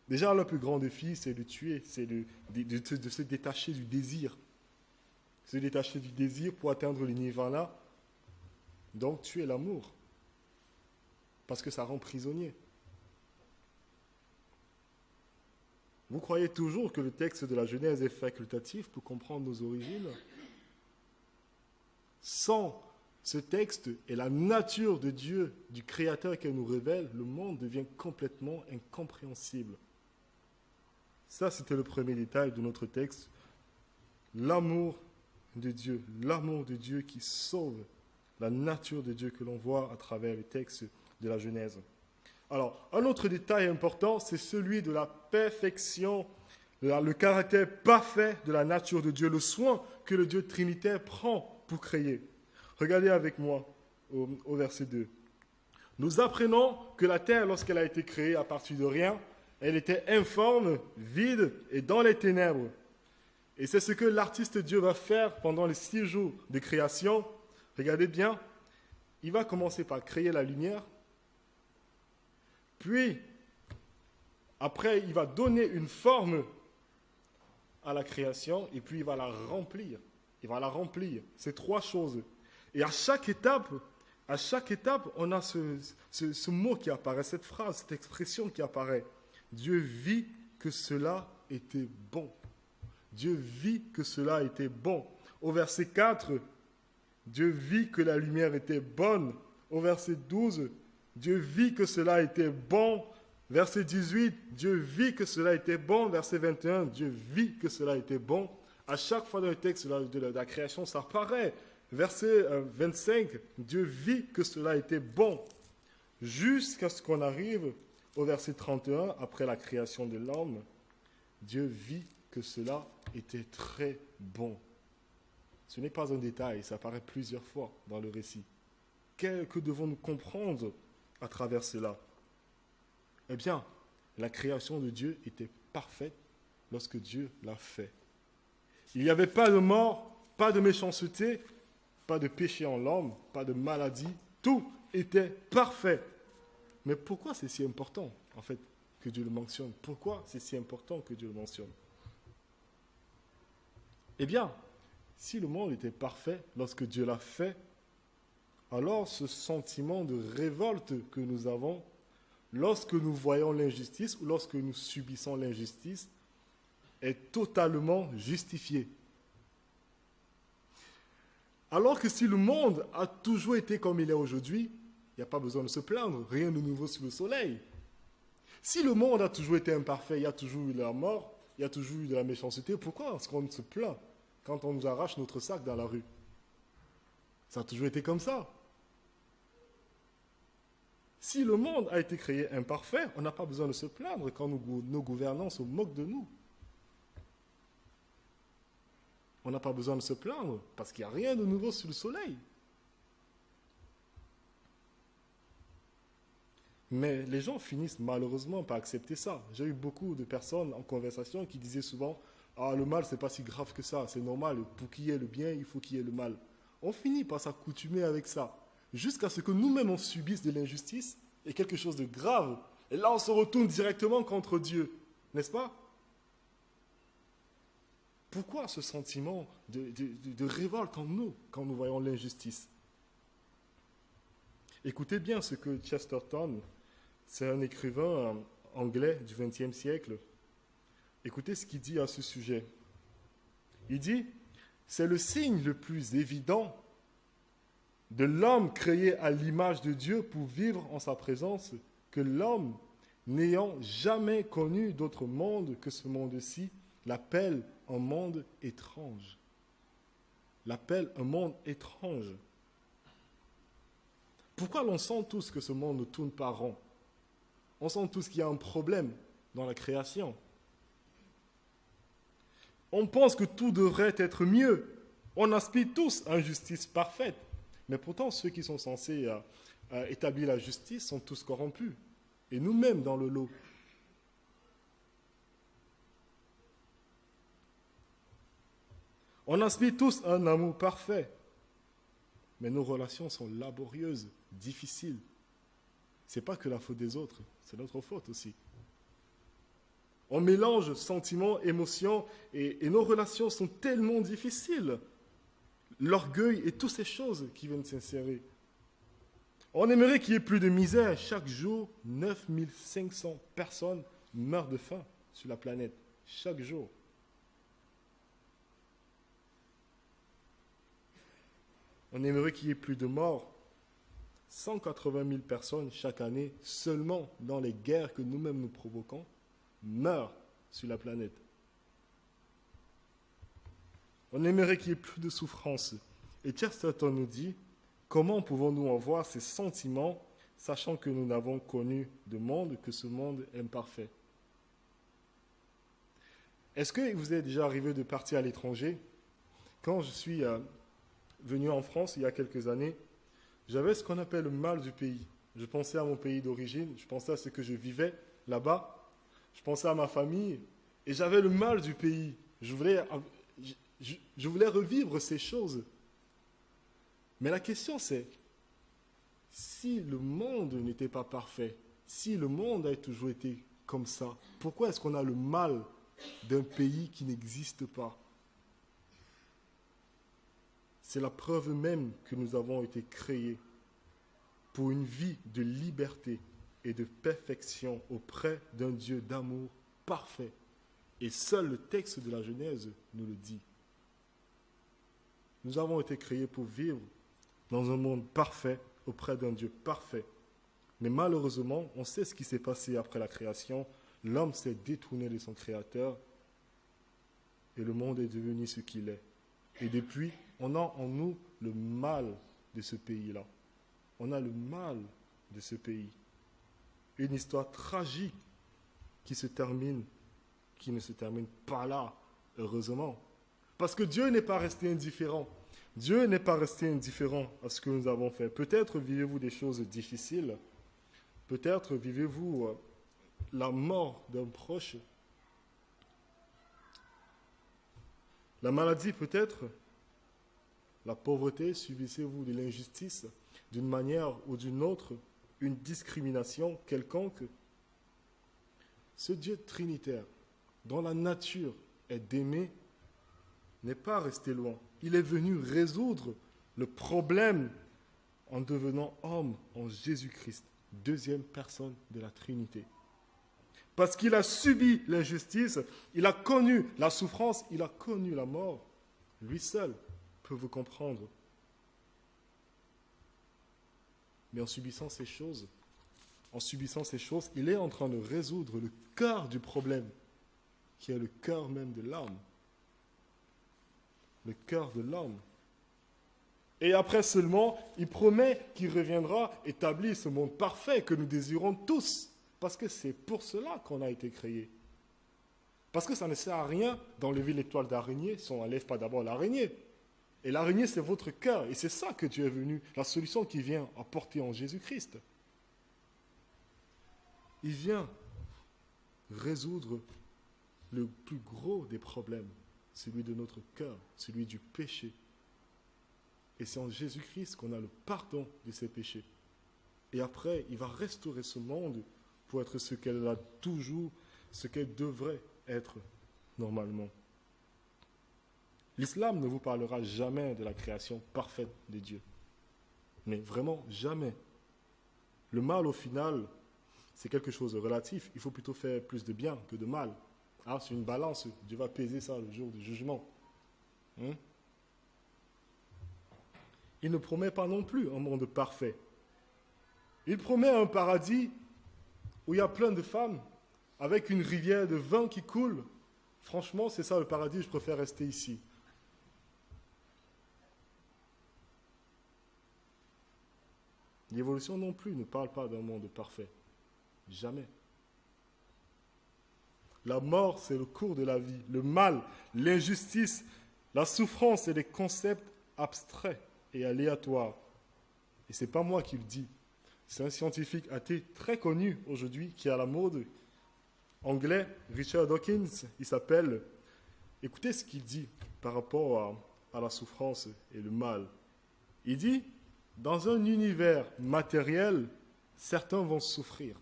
Déjà, le plus grand défi, c'est de tuer, c'est de se détacher du désir. Se détacher du désir pour atteindre le nirvana. Donc, tuer l'amour. Parce que ça rend prisonnier. Vous croyez toujours que le texte de la Genèse est facultatif pour comprendre nos origines? Sans ce texte et la nature de Dieu, du Créateur qu'elle nous révèle, le monde devient complètement incompréhensible. Ça, c'était le premier détail de notre texte. L'amour de Dieu qui sauve, la nature de Dieu que l'on voit à travers le texte de la Genèse. Alors, un autre détail important, c'est celui de la perfection, le caractère parfait de la nature de Dieu, le soin que le Dieu trinitaire prend pour créer. Regardez avec moi au verset 2. Nous apprenons que la terre, lorsqu'elle a été créée à partir de rien, elle était informe, vide et dans les ténèbres. Et c'est ce que l'artiste Dieu va faire pendant les 6 jours de création. Regardez bien, il va commencer par créer la lumière. Puis, après, il va donner une forme à la création et puis il va la remplir. Il va la remplir. C'est 3 choses. Et à chaque étape, on a ce mot qui apparaît, cette phrase, cette expression qui apparaît. Dieu vit que cela était bon. Dieu vit que cela était bon. Au verset 4, Dieu vit que la lumière était bonne. Au verset 12, Dieu vit que cela était bon. Verset 18, Dieu vit que cela était bon. Verset 21, Dieu vit que cela était bon. À chaque fois dans le texte de la création, ça apparaît. Verset 25, Dieu vit que cela était bon. Jusqu'à ce qu'on arrive au verset 31, après la création de l'homme, Dieu vit que cela était très bon. Ce n'est pas un détail, ça apparaît plusieurs fois dans le récit. Que devons-nous comprendre à travers cela? Eh bien, la création de Dieu était parfaite lorsque Dieu l'a fait. Il n'y avait pas de mort, pas de méchanceté, pas de péché en l'homme, pas de maladie. Tout était parfait. Mais pourquoi c'est si important, en fait, que Dieu le mentionne? Pourquoi c'est si important que Dieu le mentionne? Eh bien, si le monde était parfait lorsque Dieu l'a fait, alors ce sentiment de révolte que nous avons lorsque nous voyons l'injustice ou lorsque nous subissons l'injustice est totalement justifié. Alors que si le monde a toujours été comme il est aujourd'hui, il n'y a pas besoin de se plaindre, rien de nouveau sous le soleil. Si le monde a toujours été imparfait, il y a toujours eu la mort, il y a toujours eu de la méchanceté, pourquoi est-ce qu'on se plaint quand on nous arrache notre sac dans la rue? Ça a toujours été comme ça. Si le monde a été créé imparfait, on n'a pas besoin de se plaindre quand nos gouvernants se moquent de nous. On n'a pas besoin de se plaindre parce qu'il n'y a rien de nouveau sous le soleil. Mais les gens finissent malheureusement par accepter ça. J'ai eu beaucoup de personnes en conversation qui disaient souvent « Ah, le mal, c'est pas si grave que ça, c'est normal, pour qu'il y ait le bien, il faut qu'il y ait le mal. » On finit par s'accoutumer avec ça, jusqu'à ce que nous-mêmes on subisse de l'injustice et quelque chose de grave. Et là, on se retourne directement contre Dieu, n'est-ce pas? Pourquoi ce sentiment de révolte en nous quand nous voyons l'injustice? Écoutez bien ce que Chesterton, c'est un écrivain anglais du XXe siècle, écoutez ce qu'il dit à ce sujet. Il dit « C'est le signe le plus évident de l'homme créé à l'image de Dieu pour vivre en sa présence que l'homme, n'ayant jamais connu d'autre monde que ce monde-ci, l'appelle un monde étrange. » L'appelle un monde étrange. Pourquoi l'on sent tous que ce monde ne tourne pas rond? On sent tous qu'il y a un problème dans la création. On pense que tout devrait être mieux. On aspire tous à une justice parfaite. Mais pourtant, ceux qui sont censés établir la justice sont tous corrompus. Et nous-mêmes dans le lot. On aspire tous à un amour parfait. Mais nos relations sont laborieuses, difficiles. Ce n'est pas que la faute des autres, c'est notre faute aussi. On mélange sentiments, émotions, et nos relations sont tellement difficiles. L'orgueil et toutes ces choses qui viennent s'insérer. On aimerait qu'il y ait plus de misère. Chaque jour, 9500 personnes meurent de faim sur la planète. Chaque jour. On aimerait qu'il y ait plus de morts. 180 000 personnes chaque année, seulement dans les guerres que nous-mêmes nous provoquons, meurent sur la planète. On aimerait qu'il y ait plus de souffrance. Et Chesterton nous dit, comment pouvons-nous avoir ces sentiments, sachant que nous n'avons connu de monde que ce monde imparfait? Est-ce que vous êtes déjà arrivé de partir à l'étranger? Quand je suis venu en France il y a quelques années, j'avais ce qu'on appelle le mal du pays. Je pensais à mon pays d'origine, je pensais à ce que je vivais là-bas, je pensais à ma famille, et j'avais le mal du pays. Je voulais revivre ces choses. Mais la question c'est, si le monde n'était pas parfait, si le monde a toujours été comme ça, pourquoi est-ce qu'on a le mal d'un pays qui n'existe pas? C'est la preuve même que nous avons été créés pour une vie de liberté et de perfection auprès d'un Dieu d'amour parfait. Et seul le texte de la Genèse nous le dit. Nous avons été créés pour vivre dans un monde parfait auprès d'un Dieu parfait. Mais malheureusement, on sait ce qui s'est passé après la création. L'homme s'est détourné de son Créateur et le monde est devenu ce qu'il est. Et depuis, on a en nous le mal de ce pays-là. On a le mal de ce pays. Une histoire tragique qui ne se termine pas là, heureusement. Parce que Dieu n'est pas resté indifférent. Dieu n'est pas resté indifférent à ce que nous avons fait. Peut-être vivez-vous des choses difficiles. Peut-être vivez-vous la mort d'un proche. La maladie peut-être. La pauvreté, subissez-vous de l'injustice d'une manière ou d'une autre, une discrimination quelconque. Ce Dieu trinitaire, dont la nature est d'aimer, n'est pas resté loin. Il est venu résoudre le problème en devenant homme en Jésus-Christ, deuxième personne de la Trinité. Parce qu'il a subi l'injustice, il a connu la souffrance, il a connu la mort. Lui seul peut vous comprendre. Mais en subissant ces choses, il est en train de résoudre le cœur du problème, qui est le cœur même de l'homme. Le cœur de l'homme. Et après seulement, il promet qu'il reviendra établir ce monde parfait que nous désirons tous. Parce que c'est pour cela qu'on a été créés. Parce que ça ne sert à rien d'enlever l'étoile d'araignée si on n'enlève pas d'abord l'araignée. Et l'araignée, c'est votre cœur. Et c'est ça que Dieu est venu, la solution qu'il vient apporter en Jésus-Christ. Il vient résoudre le plus gros des problèmes, celui de notre cœur, celui du péché. Et c'est en Jésus-Christ qu'on a le pardon de ses péchés. Et après, il va restaurer ce monde pour être ce qu'elle a toujours, ce qu'elle devrait être normalement. L'islam ne vous parlera jamais de la création parfaite de Dieu. Mais vraiment jamais. Le mal, au final, c'est quelque chose de relatif. Il faut plutôt faire plus de bien que de mal. Ah, c'est une balance. Dieu va peser ça le jour du jugement. Il ne promet pas non plus un monde parfait. Il promet un paradis où il y a plein de femmes, avec une rivière de vin qui coule. Franchement, c'est ça le paradis, je préfère rester ici. L'évolution non plus ne parle pas d'un monde parfait. Jamais. La mort, c'est le cours de la vie. Le mal, l'injustice, la souffrance, c'est des concepts abstraits et aléatoires. Et ce n'est pas moi qui le dis. C'est un scientifique athée très connu aujourd'hui qui est à la mode. Anglais, Richard Dawkins, il s'appelle. Écoutez ce qu'il dit par rapport à la souffrance et le mal. Il dit, dans un univers matériel, certains vont souffrir.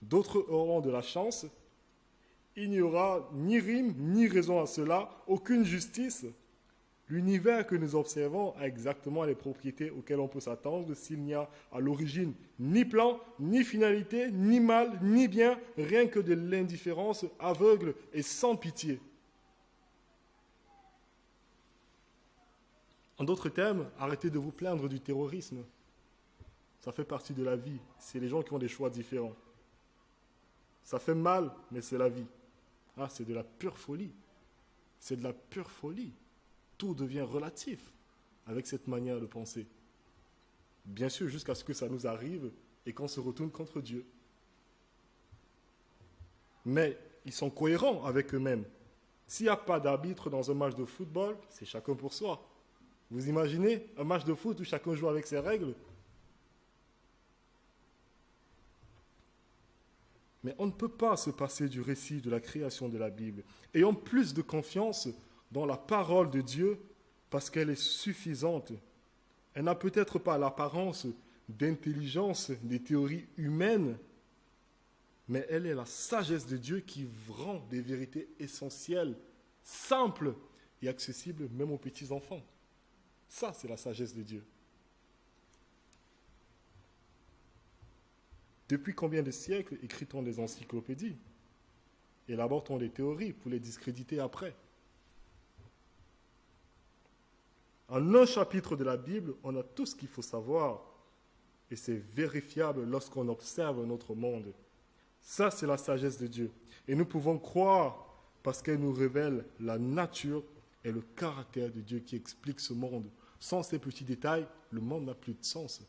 D'autres auront de la chance. Il n'y aura ni rime, ni raison à cela, aucune justice. L'univers que nous observons a exactement les propriétés auxquelles on peut s'attendre s'il n'y a à l'origine ni plan, ni finalité, ni mal, ni bien, rien que de l'indifférence aveugle et sans pitié. En d'autres termes, arrêtez de vous plaindre du terrorisme. Ça fait partie de la vie. C'est les gens qui ont des choix différents. Ça fait mal, mais c'est la vie. Ah, c'est de la pure folie. C'est de la pure folie. Tout devient relatif avec cette manière de penser. Bien sûr, jusqu'à ce que ça nous arrive et qu'on se retourne contre Dieu. Mais ils sont cohérents avec eux-mêmes. S'il n'y a pas d'arbitre dans un match de football, c'est chacun pour soi. Vous imaginez un match de foot où chacun joue avec ses règles? Mais on ne peut pas se passer du récit de la création de la Bible. Ayons plus de confiance dans la parole de Dieu parce qu'elle est suffisante. Elle n'a peut-être pas l'apparence d'intelligence des théories humaines, mais elle est la sagesse de Dieu qui rend des vérités essentielles, simples et accessibles même aux petits-enfants. Ça, c'est la sagesse de Dieu. Depuis combien de siècles écrit-on des encyclopédies? Élabore-t-on des théories pour les discréditer après? En un chapitre de la Bible, on a tout ce qu'il faut savoir. Et c'est vérifiable lorsqu'on observe notre monde. Ça, c'est la sagesse de Dieu. Et nous pouvons croire parce qu'elle nous révèle la nature et le caractère de Dieu qui explique ce monde. Sans ces petits détails, le monde n'a plus de sens.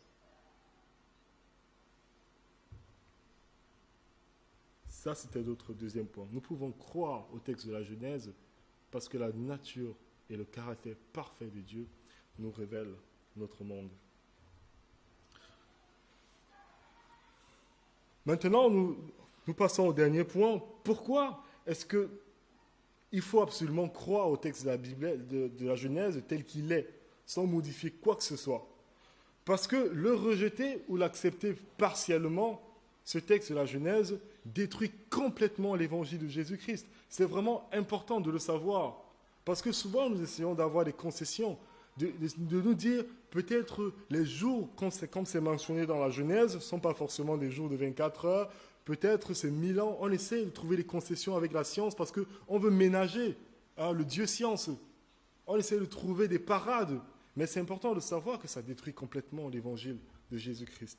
Ça, c'était notre deuxième point. Nous pouvons croire au texte de la Genèse parce que la nature et le caractère parfait de Dieu nous révèlent notre monde. Maintenant, nous passons au dernier point. Pourquoi est-ce qu'il faut absolument croire au texte de la Bible, de la Genèse tel qu'il est, sans modifier quoi que ce soit? Parce que le rejeter ou l'accepter partiellement, ce texte de la Genèse détruit complètement l'évangile de Jésus-Christ. C'est vraiment important de le savoir. Parce que souvent, nous essayons d'avoir des concessions, de nous dire peut-être les jours, comme c'est mentionné dans la Genèse, ne sont pas forcément des jours de 24 heures, peut-être c'est 1000 ans. On essaie de trouver des concessions avec la science parce qu'on veut ménager le Dieu science. On essaie de trouver des parades. Mais c'est important de savoir que ça détruit complètement l'évangile de Jésus-Christ.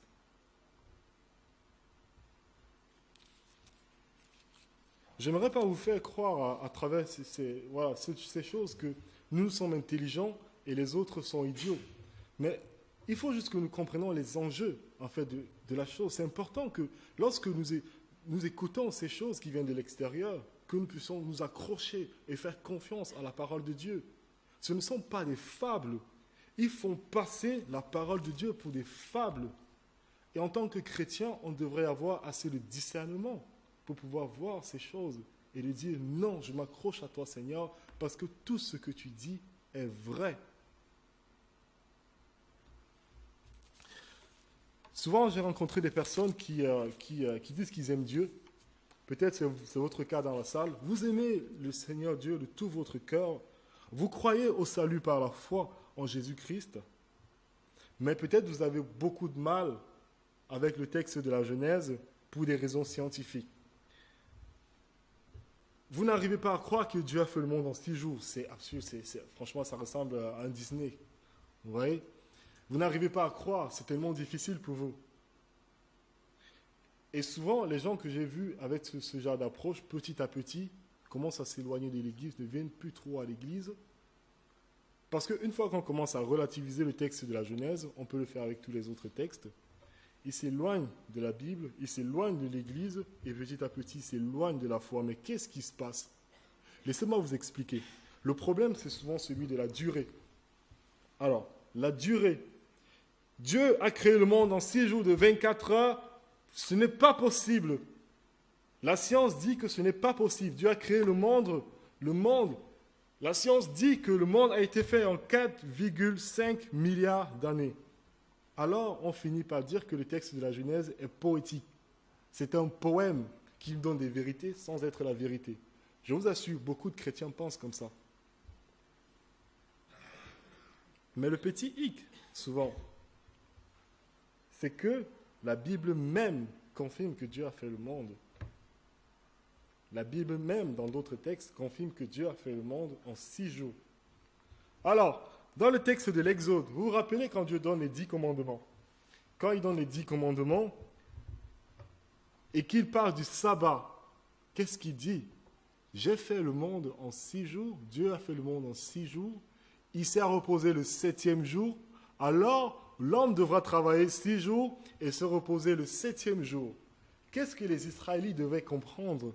J'aimerais pas vous faire croire à travers ces choses que nous sommes intelligents et les autres sont idiots. Mais il faut juste que nous comprenions les enjeux en fait, de la chose. C'est important que lorsque nous écoutons ces choses qui viennent de l'extérieur, que nous puissions nous accrocher et faire confiance à la parole de Dieu. Ce ne sont pas des fables. Ils font passer la parole de Dieu pour des fables. Et en tant que chrétien, on devrait avoir assez de discernement pour pouvoir voir ces choses et de dire non, je m'accroche à toi Seigneur parce que tout ce que tu dis est vrai. Souvent, j'ai rencontré des personnes qui disent qu'ils aiment Dieu. Peut-être c'est votre cas dans la salle. Vous aimez le Seigneur Dieu de tout votre cœur. Vous croyez au salut par la foi en Jésus-Christ. Mais peut-être vous avez beaucoup de mal avec le texte de la Genèse pour des raisons scientifiques. Vous n'arrivez pas à croire que Dieu a fait le monde en 6 jours. C'est absurde. Franchement, ça ressemble à un Disney. Vous voyez ? Vous n'arrivez pas à croire. C'est tellement difficile pour vous. Et souvent, les gens que j'ai vus avec ce genre d'approche, petit à petit, commencent à s'éloigner de l'Église, ne viennent plus trop à l'Église. Parce qu'une fois qu'on commence à relativiser le texte de la Genèse, on peut le faire avec tous les autres textes, ils s'éloignent de la Bible, ils s'éloignent de l'Église, et petit à petit, ils s'éloignent de la foi. Mais qu'est-ce qui se passe? Laissez-moi vous expliquer. Le problème, c'est souvent celui de la durée. Alors, la durée. Dieu a créé le monde en 6 jours de 24 heures. Ce n'est pas possible. La science dit que ce n'est pas possible. Dieu a créé le monde. La science dit que le monde a été fait en 4,5 milliards d'années. Alors, on finit par dire que le texte de la Genèse est poétique. C'est un poème qui donne des vérités sans être la vérité. Je vous assure, beaucoup de chrétiens pensent comme ça. Mais le petit hic, souvent, c'est que la Bible même confirme que Dieu a fait le monde. La Bible même, dans d'autres textes, confirme que Dieu a fait le monde en 6 jours. Alors, dans le texte de l'Exode, vous vous rappelez quand Dieu donne les 10 commandements? Quand il donne les 10 commandements et qu'il parle du sabbat, qu'est-ce qu'il dit? J'ai fait le monde en 6 jours, Dieu a fait le monde en 6 jours, il s'est reposé le 7e jour, alors l'homme devra travailler 6 jours et se reposer le 7e jour. Qu'est-ce que les Israélites devaient comprendre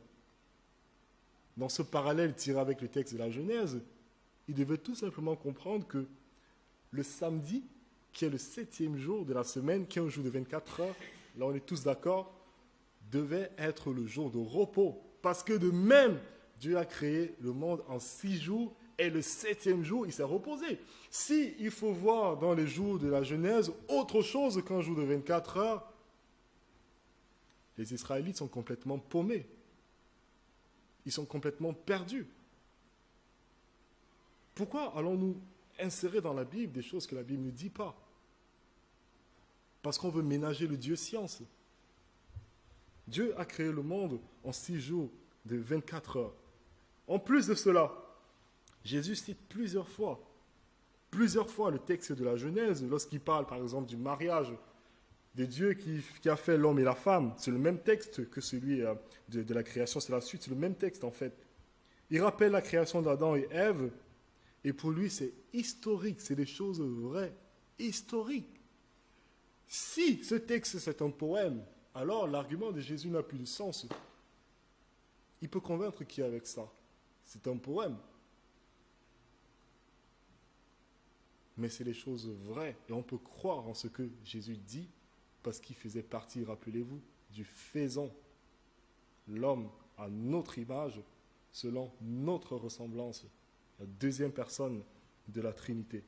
dans ce parallèle tiré avec le texte de la Genèse? Ils devaient tout simplement comprendre que le samedi, qui est le 7e jour de la semaine, qui est un jour de 24 heures, là on est tous d'accord, devait être le jour de repos. Parce que de même, Dieu a créé le monde en 6 jours et le 7e jour, il s'est reposé. Si il faut voir dans les jours de la Genèse autre chose qu'un jour de 24 heures, les Israélites sont complètement paumés. Ils sont complètement perdus. Pourquoi allons-nous insérer dans la Bible des choses que la Bible ne dit pas? Parce qu'on veut ménager le Dieu science. Dieu a créé le monde en 6 jours de 24 heures. En plus de cela, Jésus cite plusieurs fois le texte de la Genèse, lorsqu'il parle par exemple du mariage de Dieu qui a fait l'homme et la femme. C'est le même texte que celui de la création, c'est la suite, c'est le même texte en fait. Il rappelle la création d'Adam et Ève, et pour lui c'est historique, c'est des choses vraies, historiques. Si ce texte c'est un poème, alors l'argument de Jésus n'a plus de sens. Il peut convaincre qui avec ça? C'est un poème. Mais c'est des choses vraies. Et on peut croire en ce que Jésus dit parce qu'il faisait partie, rappelez-vous, du faisant. L'homme à notre image, selon notre ressemblance. La deuxième personne de la Trinité.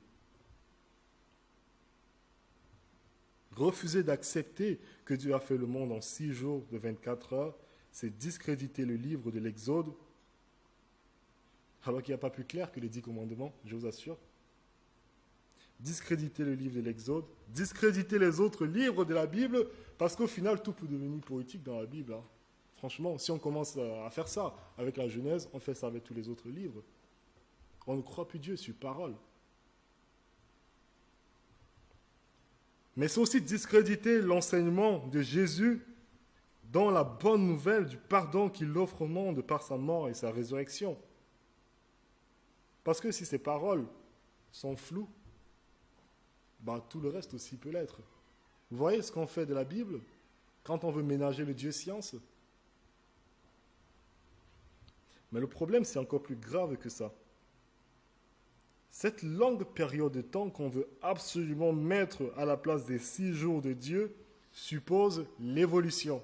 Refuser d'accepter que Dieu a fait le monde en 6 jours de 24 heures, c'est discréditer le livre de l'Exode, alors qu'il n'y a pas plus clair que les 10 commandements, je vous assure. Discréditer le livre de l'Exode, discréditer les autres livres de la Bible, parce qu'au final, tout peut devenir poétique dans la Bible. Hein. Franchement, si on commence à faire ça avec la Genèse, on fait ça avec tous les autres livres. On ne croit plus Dieu sur parole. Mais c'est aussi discréditer l'enseignement de Jésus dans la bonne nouvelle du pardon qu'il offre au monde par sa mort et sa résurrection. Parce que si ces paroles sont floues, tout le reste aussi peut l'être. Vous voyez ce qu'on fait de la Bible quand on veut ménager le Dieu science? Mais le problème, c'est encore plus grave que ça. Cette longue période de temps qu'on veut absolument mettre à la place des 6 jours de Dieu suppose l'évolution.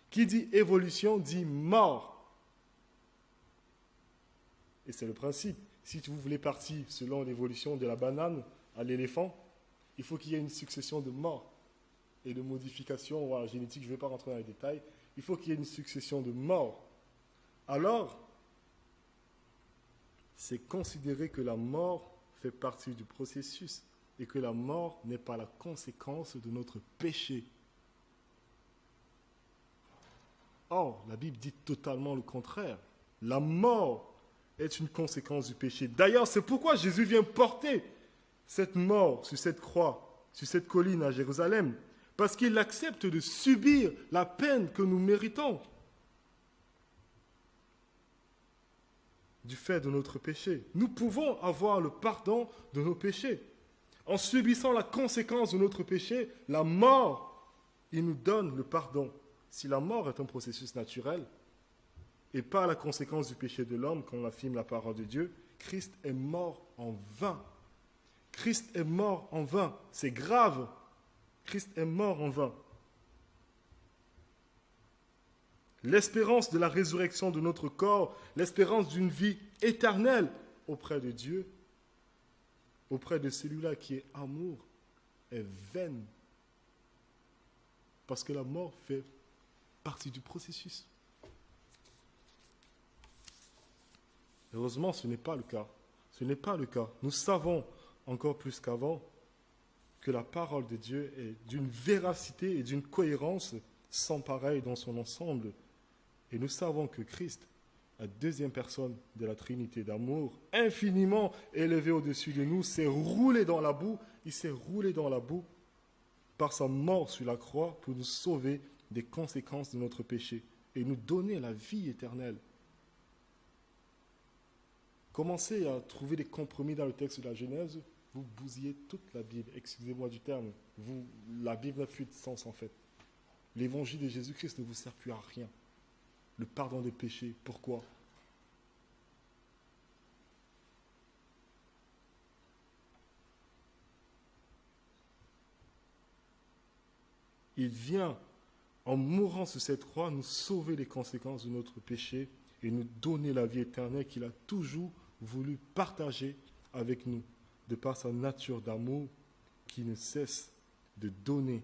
Qui dit évolution dit mort. Et c'est le principe. Si vous voulez partir selon l'évolution de la banane à l'éléphant, il faut qu'il y ait une succession de morts et de modifications génétiques. Je ne vais pas rentrer dans les détails. Il faut qu'il y ait une succession de morts. Alors, c'est considérer que la mort fait partie du processus et que la mort n'est pas la conséquence de notre péché. Or, la Bible dit totalement le contraire. La mort est une conséquence du péché. D'ailleurs, c'est pourquoi Jésus vient porter cette mort sur cette croix, sur cette colline à Jérusalem, parce qu'il accepte de subir la peine que nous méritons du fait de notre péché. Nous pouvons avoir le pardon de nos péchés. En subissant la conséquence de notre péché, la mort, il nous donne le pardon. Si la mort est un processus naturel et pas la conséquence du péché de l'homme, comme affirme la parole de Dieu, Christ est mort en vain. Christ est mort en vain. C'est grave. Christ est mort en vain. L'espérance de la résurrection de notre corps, l'espérance d'une vie éternelle auprès de Dieu, auprès de celui-là qui est amour, est vaine. Parce que la mort fait partie du processus. Heureusement, ce n'est pas le cas. Ce n'est pas le cas. Nous savons encore plus qu'avant que la parole de Dieu est d'une véracité et d'une cohérence sans pareil dans son ensemble. Et nous savons que Christ, la deuxième personne de la Trinité d'amour, infiniment élevé au-dessus de nous, s'est roulé dans la boue. Il s'est roulé dans la boue par sa mort sur la croix pour nous sauver des conséquences de notre péché et nous donner la vie éternelle. Commencez à trouver des compromis dans le texte de la Genèse, vous bousillez toute la Bible. Excusez-moi du terme. La Bible n'a plus de sens en fait. L'évangile de Jésus-Christ ne vous sert plus à rien. Le pardon des péchés, pourquoi? Il vient, en mourant sur cette croix, nous sauver des conséquences de notre péché et nous donner la vie éternelle qu'il a toujours voulu partager avec nous, de par sa nature d'amour qui ne cesse de donner.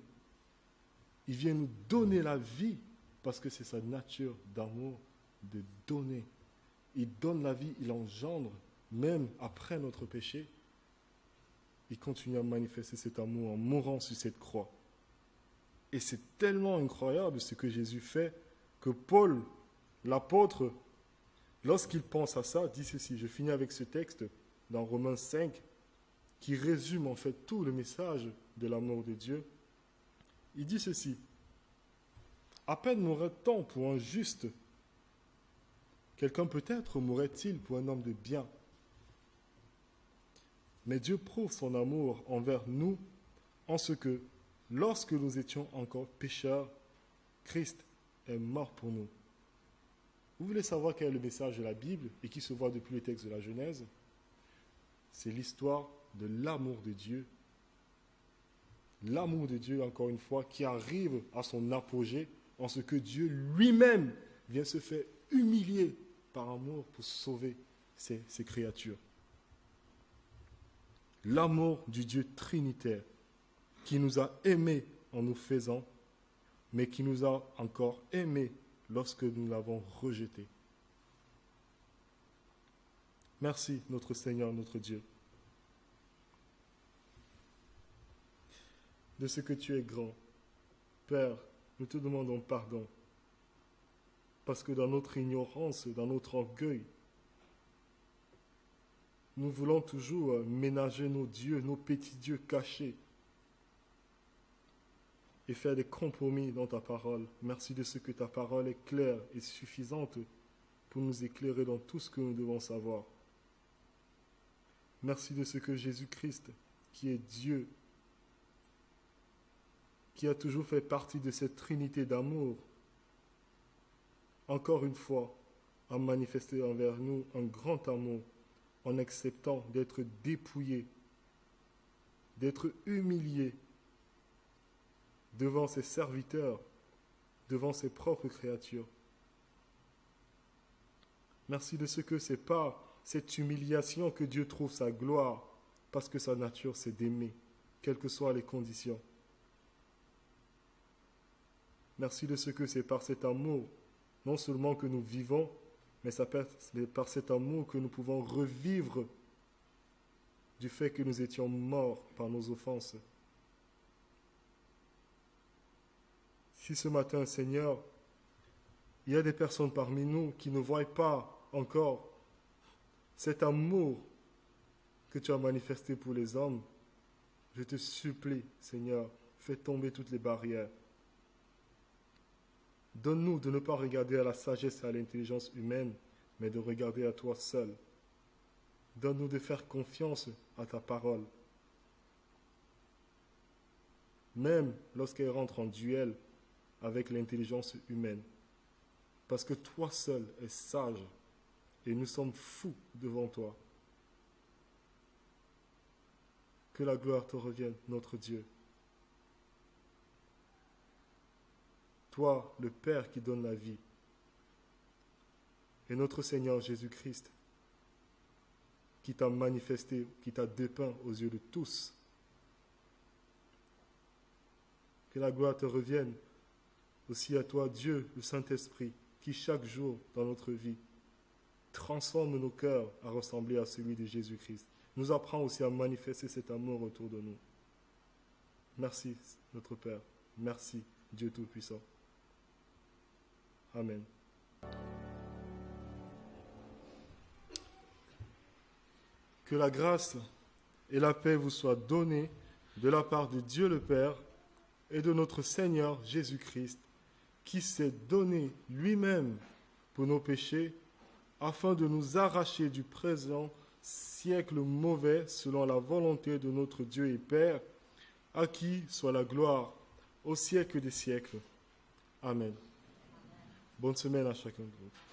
Il vient nous donner la vie parce que c'est sa nature d'amour de donner. Il donne la vie, il engendre, même après notre péché. Il continue à manifester cet amour en mourant sur cette croix. Et c'est tellement incroyable ce que Jésus fait que Paul, l'apôtre, lorsqu'il pense à ça, dit ceci. Je finis avec ce texte dans Romains 5, qui résume en fait tout le message de l'amour de Dieu. Il dit ceci. À peine mourrait-on pour un juste. Quelqu'un peut-être mourrait-il pour un homme de bien. Mais Dieu prouve son amour envers nous en ce que, lorsque nous étions encore pécheurs, Christ est mort pour nous. Vous voulez savoir quel est le message de la Bible et qui se voit depuis les textes de la Genèse? C'est l'histoire de l'amour de Dieu. L'amour de Dieu, encore une fois, qui arrive à son apogée en ce que Dieu lui-même vient se faire humilier par amour pour sauver ses créatures. L'amour du Dieu trinitaire qui nous a aimés en nous faisant, mais qui nous a encore aimés lorsque nous l'avons rejeté. Merci, notre Seigneur, notre Dieu, de ce que tu es grand. Père, nous te demandons pardon, parce que dans notre ignorance, dans notre orgueil, nous voulons toujours ménager nos dieux, nos petits dieux cachés, et faire des compromis dans ta parole. Merci de ce que ta parole est claire et suffisante pour nous éclairer dans tout ce que nous devons savoir. Merci de ce que Jésus-Christ, qui est Dieu, qui a toujours fait partie de cette trinité d'amour, encore une fois, a manifesté envers nous un grand amour en acceptant d'être dépouillé, d'être humilié devant ses serviteurs, devant ses propres créatures. Merci de ce que ce n'est pas cette humiliation que Dieu trouve sa gloire, parce que sa nature c'est d'aimer, quelles que soient les conditions. Merci de ce que c'est par cet amour, non seulement que nous vivons, mais c'est par cet amour que nous pouvons revivre du fait que nous étions morts par nos offenses. Si ce matin, Seigneur, il y a des personnes parmi nous qui ne voient pas encore cet amour que tu as manifesté pour les hommes, je te supplie, Seigneur, fais tomber toutes les barrières. Donne-nous de ne pas regarder à la sagesse et à l'intelligence humaine, mais de regarder à toi seul. Donne-nous de faire confiance à ta parole. Même lorsqu'elle rentre en duel avec l'intelligence humaine. Parce que toi seul es sage et nous sommes fous devant toi. Que la gloire te revienne, notre Dieu. Toi, le Père qui donne la vie, et notre Seigneur Jésus-Christ, qui t'a manifesté, qui t'a dépeint aux yeux de tous. Que la gloire te revienne aussi à toi, Dieu, le Saint-Esprit, qui chaque jour dans notre vie transforme nos cœurs à ressembler à celui de Jésus-Christ. Nous apprend aussi à manifester cet amour autour de nous. Merci, notre Père. Merci, Dieu Tout-Puissant. Amen. Que la grâce et la paix vous soient données de la part de Dieu le Père et de notre Seigneur Jésus-Christ, qui s'est donné lui-même pour nos péchés, afin de nous arracher du présent siècle mauvais selon la volonté de notre Dieu et Père, à qui soit la gloire au siècle des siècles. Amen. Bonne semaine à chacun de vous.